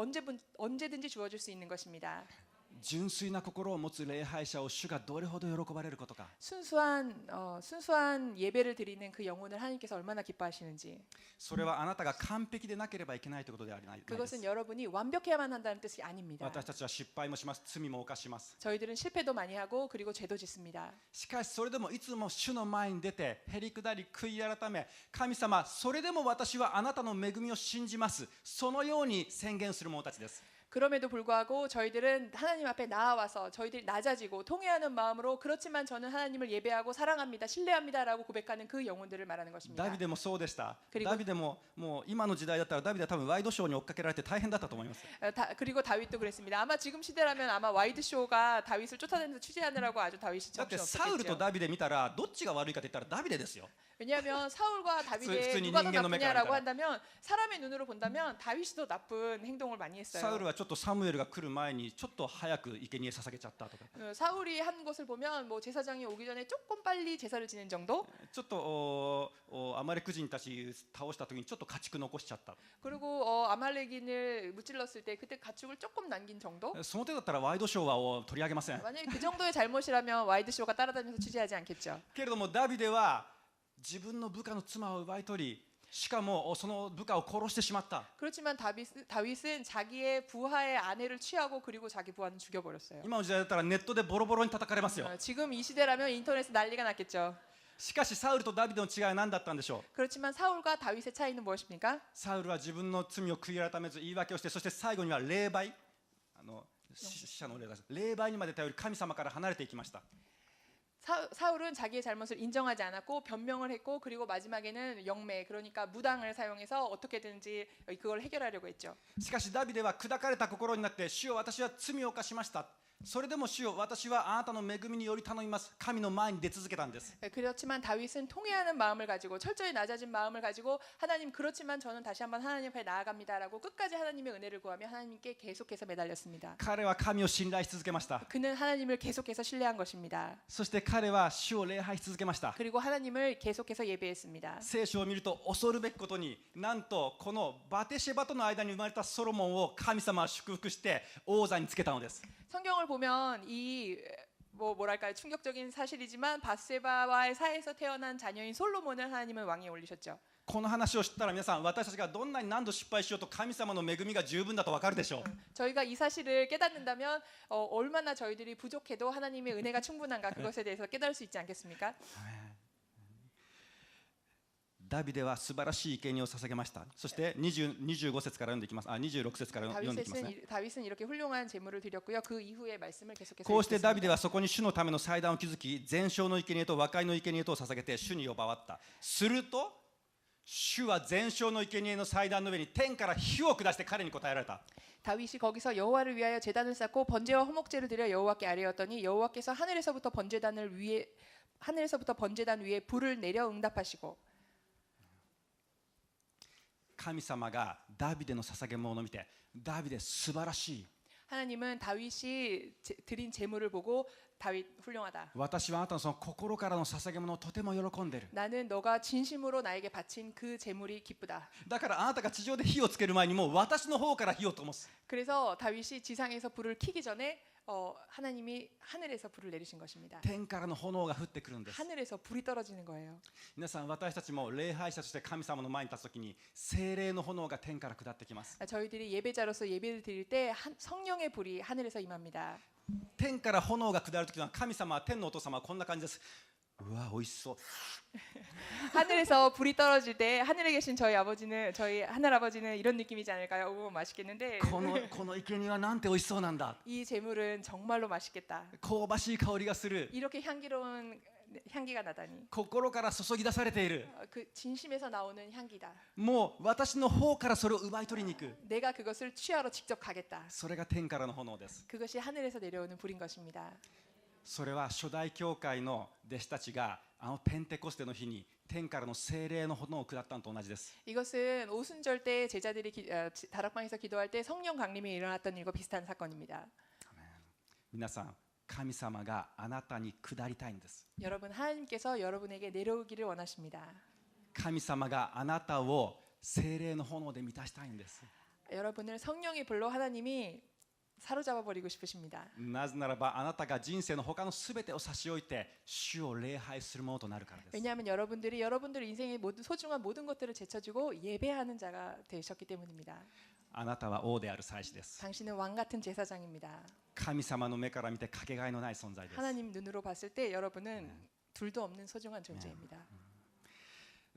언제든지 주어질 수 있는 것입니다. 純粋な心を持つ礼拝者を主がどれほど喜ばれることか。 순수한 예배를 드리는 그 영혼을 하나님께서 얼마나 기뻐하시는지. それはあなたが完璧でなければいけないということではないです。 그것은 여러분이 완벽해야만 한다는 뜻이 아닙니다. 私たちは失敗もします。罪も犯します。 저희들은 실패도 많이 하고 그리고 죄도 짓습니다. しかしそれでもいつも主の前に出てへりくだり悔い改め神様それでも私はあなたの恵みを信じますそのように宣言する者たちです。 그럼에도 불구하고 저희들은 하나님 앞에 나아와서 저희들이 낮아지고 통회하는 마음으로 그렇지만 저는 하나님을 예배하고 사랑합니다, 신뢰합니다라고 고백하는 그 영혼들을 말하는 것입니다. ダビデもそうでした。 그리고 ダビデももう今の時代だったらダビデは多分ワイドショーに追っかけられて大変だったと思います。 그리고 다윗도 그랬습니다. 아마 지금 시대라면 아마 와이드 쇼가 다윗을 쫓아다니면서 취재하느라고 아주 다윗이 だってサウルと 정신없었겠죠. ダビデ見たらどっちが悪いかって言ったらダビデですよ。 왜냐하면 사울과 다윗의普通に 누가 더 人間の目から見たら。 나쁘냐라고 한다면 사람의 눈으로 본다면 다윗이 더 나쁜 행동을 많이 サウ 했어요. ルはちょっとサムエルが来る前にちょっと早く生贄捧げちゃったとか 사울이 한 것을 보면 뭐 제사장이 오기 전에 조금 빨리 제사를 지낸 정도. ちょっとアマレク人たち倒した時にちょっと家畜残しちゃった 그리고 아말렉인을 무찔렀을 때 그때 가축을 조금 남긴 정도. その手だったらワイドショーは取り上げません 만약에 그 정도의 잘못이라면 와이드 쇼가 따라다니면서 취재하지 않겠죠. けれどもダビデは自分の部下の妻を奪い取りしかもその部下を殺してしまった。 그렇지만 다윗은 자기의 부하의 아내를 취하고 그리고 자기 부하는 죽여버렸어요. 今の時代だったらネットでボロボロに叩かれますよ。 지금 이 시대라면 인터넷에 난리가 났겠죠. しかしサウルとダビデの違いは何だったんでしょう。 그렇지만 사울과 다윗의 차이는 무엇입니까? サウルは自分の罪を悔い改めず言い訳をしてそして最後には霊媒死者の霊です霊媒にまで頼り神様から離れていきました。 사울은 자기의 잘못을 인정하지 않았고 변명을 했고 그리고 마지막에는 영매 그러니까 무당을 사용해서 어떻게든지 그걸 해결하려고 했죠. しかしダビデは砕かれた心になって主よ私は罪を犯しましたそれでも主よ私はあなたの恵みにより頼みます神の前に出続けたんです。 그렇지만 다윗은 통회하는 마음을 가지고 철저히 낮아진 마음을 가지고 하나님 그렇지만 저는 다시 한번 하나님 앞에 나아갑니다라고 끝까지 하나님의 은혜를 구하며 하나님께 계속해서 매달렸습니다. 彼は神を信頼し続けました。 그는 하나님을 계속해서 신뢰한 것입니다. そして彼は主を礼拝し続けました。 그리고 하나님을 계속해서 예배했습니다. 聖書を見ると恐るべきことになんとこのバテシェバとの間に生まれたソロモンを神様は祝福して王座につけたのです。 성경을 보면 이 뭐랄까요 충격적인 사실이지만 바세바와의 사이에서 태어난 자녀인 솔로몬을 하나님은 왕위에 올리셨죠. この話を知ったら皆さん私たちがどんなに何度失敗しようと神様の恵みが十分だと分かるでしょう。 저희가 이 사실을 깨닫는다면 얼마나 저희들이 부족해도 하나님의 은혜가 충분한가 그것에 대해서 깨달을 수 있지 않겠습니까? ダビデは素晴らしい生贄を捧げました。そして25節から読んでいきます。26節から読んでいきますね。 다윗은 이렇게 훌륭한 제물을 드렸고요. 그 이후의 말씀을 계속해서 こうしてダビデ 읽겠습니다. はそこに主のための祭壇を築き全焼の生贄と和解の生贄とを捧げて主に呼ばわった。すると主は全焼の生贄の祭壇の上に天から火を下して彼に答えられた。 다윗이 거기서 여호와를 위하여 제단을 쌓고 번제와 호목제를 드려 여호와께 아뢰었더니 여호와께서 하늘에서부터 번제단 위에 불을 내려 응답하시고 神様がダビデの捧げ物を見てダビデ素晴らしい 하나님은 다윗이 드린 제물을 보고 다윗 훌륭하다. 私はあなたのその心からの捧げ物をとても喜んでいる 나는 너가 진심으로 나에게 바친 그 제물이 기쁘다. だからあなたが地上で火をつける前にもう私の方から火を灯す 그래서 다윗이 지상에서 불을 켜기 전에 하나님이 하늘에서 불을 내리신 것입니다. 天からの炎が降ってくるんです 하늘에서 불이 떨어지는 거예요. 皆さん私たちも礼拝者として神様の前に立つときに聖霊の炎が天から下ってきます 저희들이 예배자로서 예배를 드릴 때 성령의 불이 하늘에서 임합니다. 天から炎が下るときは神様は天のお父様はこんな感じです。うわ美味しそう 하늘에서 불이 떨어질 때 하늘에 계신 저희 하늘 아버지는 이런 느낌이지 않을까요? 오 맛있겠는데 この生贄はなんて美味しそうなんだ 이 제물은 정말로 맛있겠다. 香ばしい香りがする 이렇게 향기로운 향기가 나다니. 心から注ぎ出されている。 그 진심에서 나오는 향기다. もう私の方からそれを奪い取りに行く。 내가 그것을 취하러 직접 가겠다. それが天からの炎です。 그것이 하늘에서 내려오는 불인 것입니다. それは初代教会の弟子たちがあのペンテコステの日に天からの聖霊の炎を下ったのと同じです。 이것은 오순절 때 제자들이 다락방에서 기도할 때 성령 강림이 일어났던 일과 비슷한 사건입니다. 皆さん、神様があなたに下りたいんです。 여러분 하나님께서 여러분에게 내려오기를 원하십니다. 神様があなたを聖霊の炎で満たしたいんです。 여러분을 성령의 불로 하나님이 사로잡아 버리고 싶으십니다. なぜならばあなたが人生の他のすべてを差し置いて主を礼拝するものとなるからです。 왜냐하면 여러분들이 여러분들 인생의 모든 소중한 모든 것들을 제쳐주고 예배하는 자가 되셨기 때문입니다. あなたは王である祭司です。 당신은 왕 같은 제사장입니다. 神様の目から見てかけがえのない存在です。 하나님 눈으로 봤을 때 여러분은 둘도 없는 소중한 존재입니다.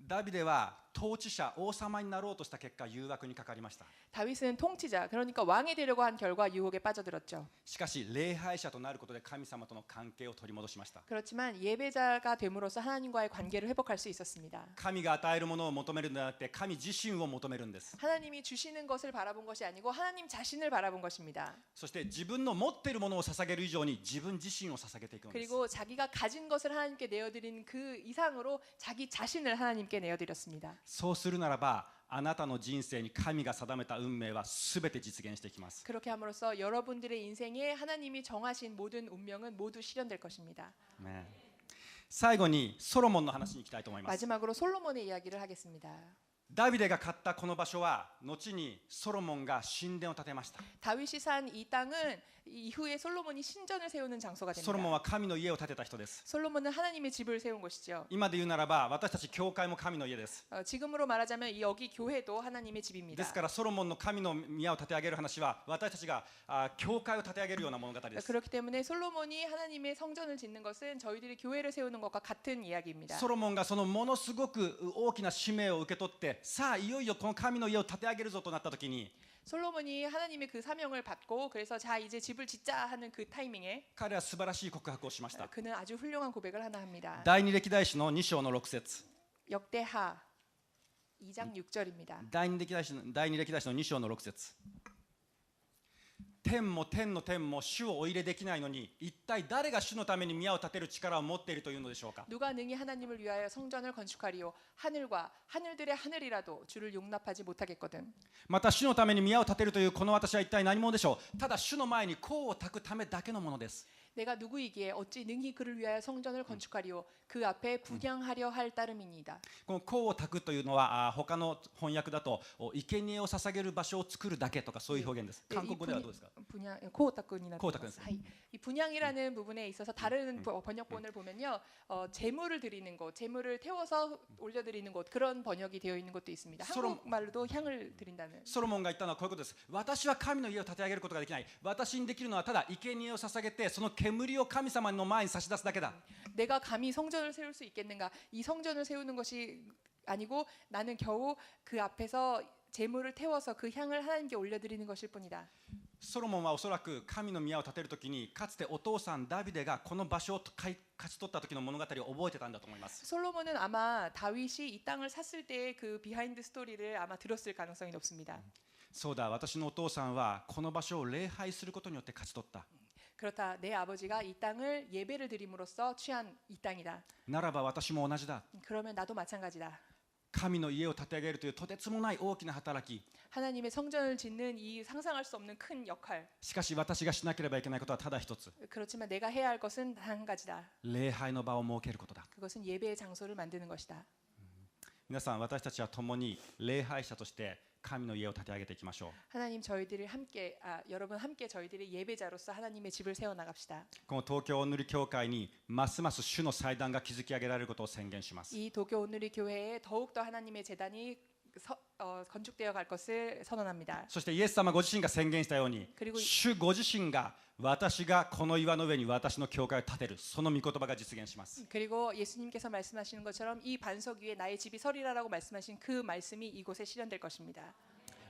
ダビデは統治者王様になろうとした結果誘惑にかかりました。 다윗은 통치자, 그러니까 왕이 되려고 한 결과 유혹에 빠져들었죠. しかし礼拝者となることで神様との関係を取り戻しました。 그렇지만 예배자가 됨으로써 하나님과의 관계를 회복할 수 있었습니다. 神が与えるものを求めるのではなくて神自身を求めるんです。 하나님이 주시는 것을 바라본 것이 아니고 하나님 자신을 바라본 것입니다. そして自分の持っているものを捧げる以上に自分自身を捧げていくのです。 그리고 자기가 가진 것을 하나님께 내어드린 그 이상으로 자기 자신을 하나님께 내어드렸습니다. そうするならばあなたの人生に神が定めた運命はすべて実現していきます。 그렇게 함으로써 여러분들의 인생에 하나님이 정하신 모든 운명은 모두 실현될 것입니다. ね、最後にソロモンの話に行きたいと思います。 마지막으로 솔로몬의 이야기를 하겠습니다. ダビデが買ったこの場所は後にソロモンが神殿を建てました。 다윗이 산 이 땅은 이후에 솔로몬이 신전을 세우는 장소가 ソロモン 됩니다. は神の家を建てた人です。 솔로몬은 하나님의 집을 세운 것이죠. 今で言うならば私たち教会も神の家です。 지금으로 말하자면 이 여기 교회도 하나님의 で 집입니다. すからソロモンの神の宮を建て上げる話は私たちが教会を建て上げるような物語です。 그렇기 때문에 솔로몬이 하나님의 성전을 짓는 것은 저희들이 교회를 세우는 것과 같은 이야기입니다. ソロモンがそのものすごく大きな使命を受け取ってさあいよいよこの神の家を建て上げるぞとなった時に 솔로몬이 하나님의 그 사명을 받고 그래서 자 이제 집을 짓자 하는 그 타이밍에 彼は素晴らしい告白をしました。 그는 아주 훌륭한 고백을 하나 합니다. 第二歴代史の2章の6節 역대하 2장 6절입니다. 第二歴代史の2章の6節天も天の天も主をお入れできないのに一体誰が主のために宮を建てる力を持っているというのでしょうか。 누가 능히 하나님을 위하여 성전을 건축하리요 하늘과 하늘들의 하늘이라도 주를 용납하지 못하겠거든. また主のために宮を建てるというこの私は一体何者でしょう。ただ主の前に香を焚くためだけのものです。 내가 누구이기에 어찌 능히 그를 위하여 성전을 건축하리요 그 앞에 분향하려 할 따름이니이다. この香を焚くというのは他の翻訳だと生贄を捧げる場所を作るだけとかそういう表現です。 韓国語ではどうですか。 분향 코오타쿠니나 코오타쿠. 이 분향이라는 부분에 있어서 다른 번역본을 보면요 제물을 드리는 곳, 제물을 태워서 올려드리는 곳 그런 번역이 되어 있는 것도 있습니다. 한국말로도 향을 드린다는. ソロモンが言ったのはこういうことです。私は神の家を建て上げることができない。私にできるのはただ生贄を捧げてその煙を神様の前に差し出すだけだ。 내가 감히 성전을 세울 수 있겠는가? 이 성전을 세우는 것이 아니고 나는 겨우 그 앞에서 제물을 태워서 그 향을 하나님께 올려드리는 것일 뿐이다. ソロモンはおそらく神の宮を建てるときにかつてお父さんダビデがこの場所を勝ち取った時の物語を覚えてたんだと思います。 솔로몬은 아마 다윗이 이 땅을 샀을 때의 그 비하인드 스토리를 아마 들었을 가능성이 높습니다. そうだ、私のお父さんはこの場所を礼拝することによって勝ち取った。 그렇다. 내 아버지가 이 땅을 예배를 드림으로써 취한 이 땅이다. ならば私も同じだ。 그러면 나도 마찬가지다. 神の家を建て上げるというとてつもない大きな働き。 하나님의 성전을 짓는 이 상상할 수 없는 큰 역할. しかし私がしなければいけないことはただ一つ。 그렇지만 내가 해야 할 것은 단 한 가지다. 礼拝の場を設けることだ。 그것은 예배의 장소를 만드는 것이다. 皆さん私たちは共に礼拝者として神の家を建て上げていきましょう。 하나님 저희들이 함께 여러분 함께 저희들이 예배자로서 하나님의 집을 세워 나갑시다. この東京お塗り教会にますます主の祭壇が築き上げられることを宣言します。 이 도쿄 온누리 교회에 더욱 더 하나님의 제단이 건축되어 갈 것을 선언합니다. そしてイエス様ご自身が宣言したように 그리고 主ご自身が私がこの岩の上に私の教会を建てるその御言葉が実現します。 그리고 예수님께서 말씀하시는 것처럼 이 반석 위에 나의 집이 서리라라고 말씀하신 그 말씀이 이곳에 실현될 것입니다.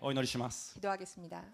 お祈りします。 기도하겠습니다.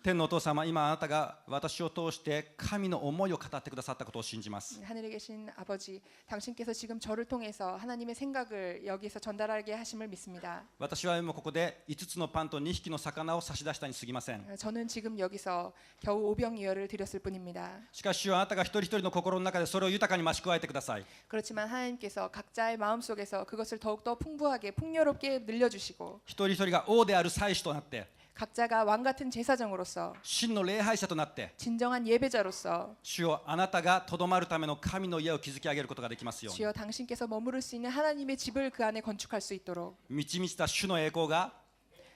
天のお父様、今あなたが私を通して神の思いを語ってくださったことを信じます。 하늘에 계신 아버지, 당신께서 지금 저를 통해서 하나님의 생각을 여기서 전달하게 하심을 믿습니다. 私は今ここで5つのパンと2匹の魚を差し出したに過ぎません。 저는 지금 여기서 겨우 오병이어를 드렸을 뿐입니다. しかし主はあなたが一人一人の心の中でそれを豊かに増し加えてください。 그렇지만 하나님께서 각자의 마음 속에서 그것을 더욱더 풍부하게 풍요롭게 늘려주시고 一人一人が王である祭司となって、 각자가 왕 같은 제사장으로서 真の礼拝者となって、 진정한 예배자로서 主よあなたがとどまるための神の家を築き上げることができますように。 주여 당신께서 머무를 수 있는 하나님의 집을 그 안에 건축할 수 있도록 満ち満ちた主の栄光が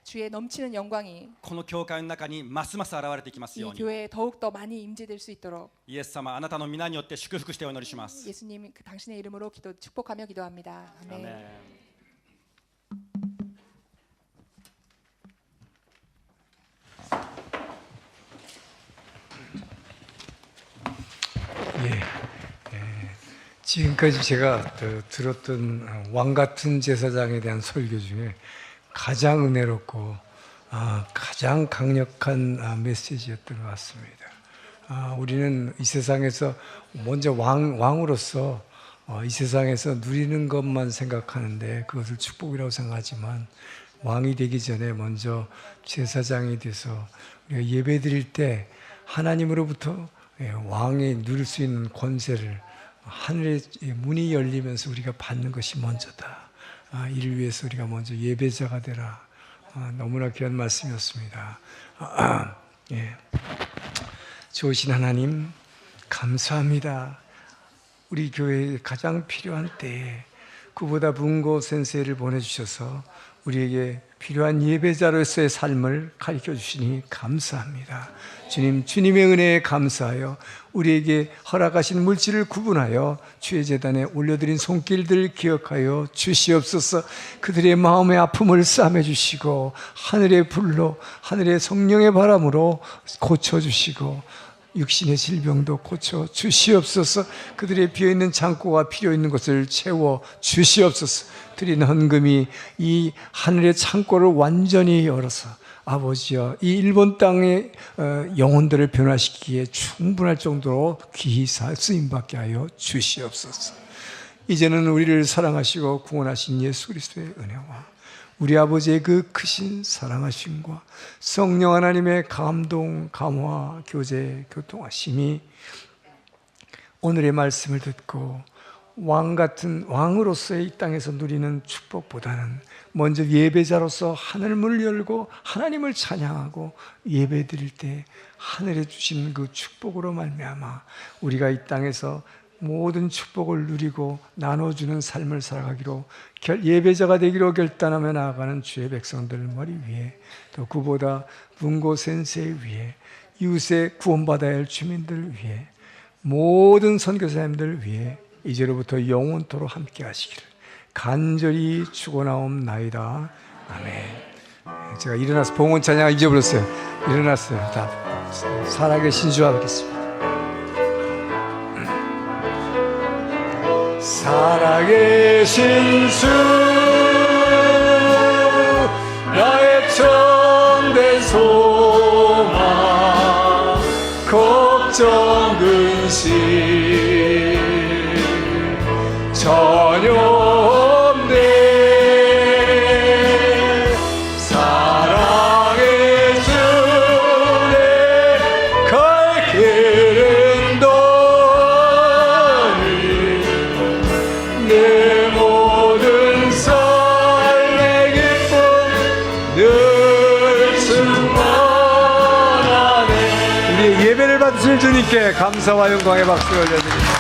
주의 넘치는 영광이 この教会の中にますます現れていきますよ 이 うに。 교회에 더욱더 많이 임재될 수 있도록 イエス様、あなたの皆によって祝福してお祈りします。 예수님 그 당신의 이름으로 축복하며 기도합니다. ア 아멘. メン。지금까지 제가 들었던 왕 같은 제사장에 대한 설교 중에 가장 은혜롭고 가장 강력한 메시지였던 것 같습니다. 우리는 이 세상에서 먼저 왕으로서 이 세상에서 누리는 것만 생각하는데 그것을 축복이라고 생각하지만 왕이 되기 전에 먼저 제사장이 돼서 우리가 예배 드릴 때 하나님으로부터 왕이 누릴 수 있는 권세를 하늘의 문이 열리면서 우리가 받는 것이 먼저다. 이를 위해서 우리가 먼저 예배자가 되라. 너무나 귀한 말씀이었습니다. 예. 좋으신 하나님 감사합니다. 우리 교회에 가장 필요한 때에 그보다 문고 센세이를 보내주셔서 우리에게 필요한 예배자로서의 삶을 가르쳐 주시니 감사합니다. 주님, 주님의 은혜에 감사하여 우리에게 허락하신 물질을 구분하여 주의 제단에 올려드린 손길들 기억하여 주시옵소서. 그들의 마음의 아픔을 싸매 주시고 하늘의 불로, 하늘의 성령의 바람으로 고쳐주시고 육신의 질병도 고쳐 주시옵소서. 그들의 비어있는 창고가 필요 있는 것을 채워 주시옵소서. 드린 헌금이 이 하늘의 창고를 완전히 열어서 아버지여 이 일본 땅의 영혼들을 변화시키기에 충분할 정도로 귀히 쓰임받게 하여 주시옵소서. 이제는 우리를 사랑하시고 구원하신 예수 그리스도의 은혜와 우리 아버지의 그 크신 사랑하심과 성령 하나님의 감동, 감화, 교제, 교통하심이 오늘의 말씀을 듣고 왕 같은 왕으로서의 이 땅에서 누리는 축복보다는 먼저 예배자로서 하늘 문을 열고 하나님을 찬양하고 예배 드릴 때 하늘에 주신 그 축복으로 말미암아 우리가 이 땅에서 모든 축복을 누리고 나눠주는 삶을 살아가기로 예배자가 되기로 결단하며 나아가는 주의 백성들 머리 위에 또 그보다 문고 센세이 위에 이웃의 구원받아야 할 주민들 위에 모든 선교사님들 위에 이제로부터 영원토록 함께 하시기를 간절히 축원하옵나이다. 아멘. 제가 일어나서 봉헌 찬양 잊어버렸어요. 일어났어요. 다 살아계신 주 하겠습니다. 살아계신 주 나의 참된 소망 걱정 근심 전혀 없네. 사랑의 주의 갈 길은 너니 내 모든 삶의 기쁨 늘 충만하네. 우리의 예배를 받으실 주님께 감사와 영광의 박수를 올려드립니다.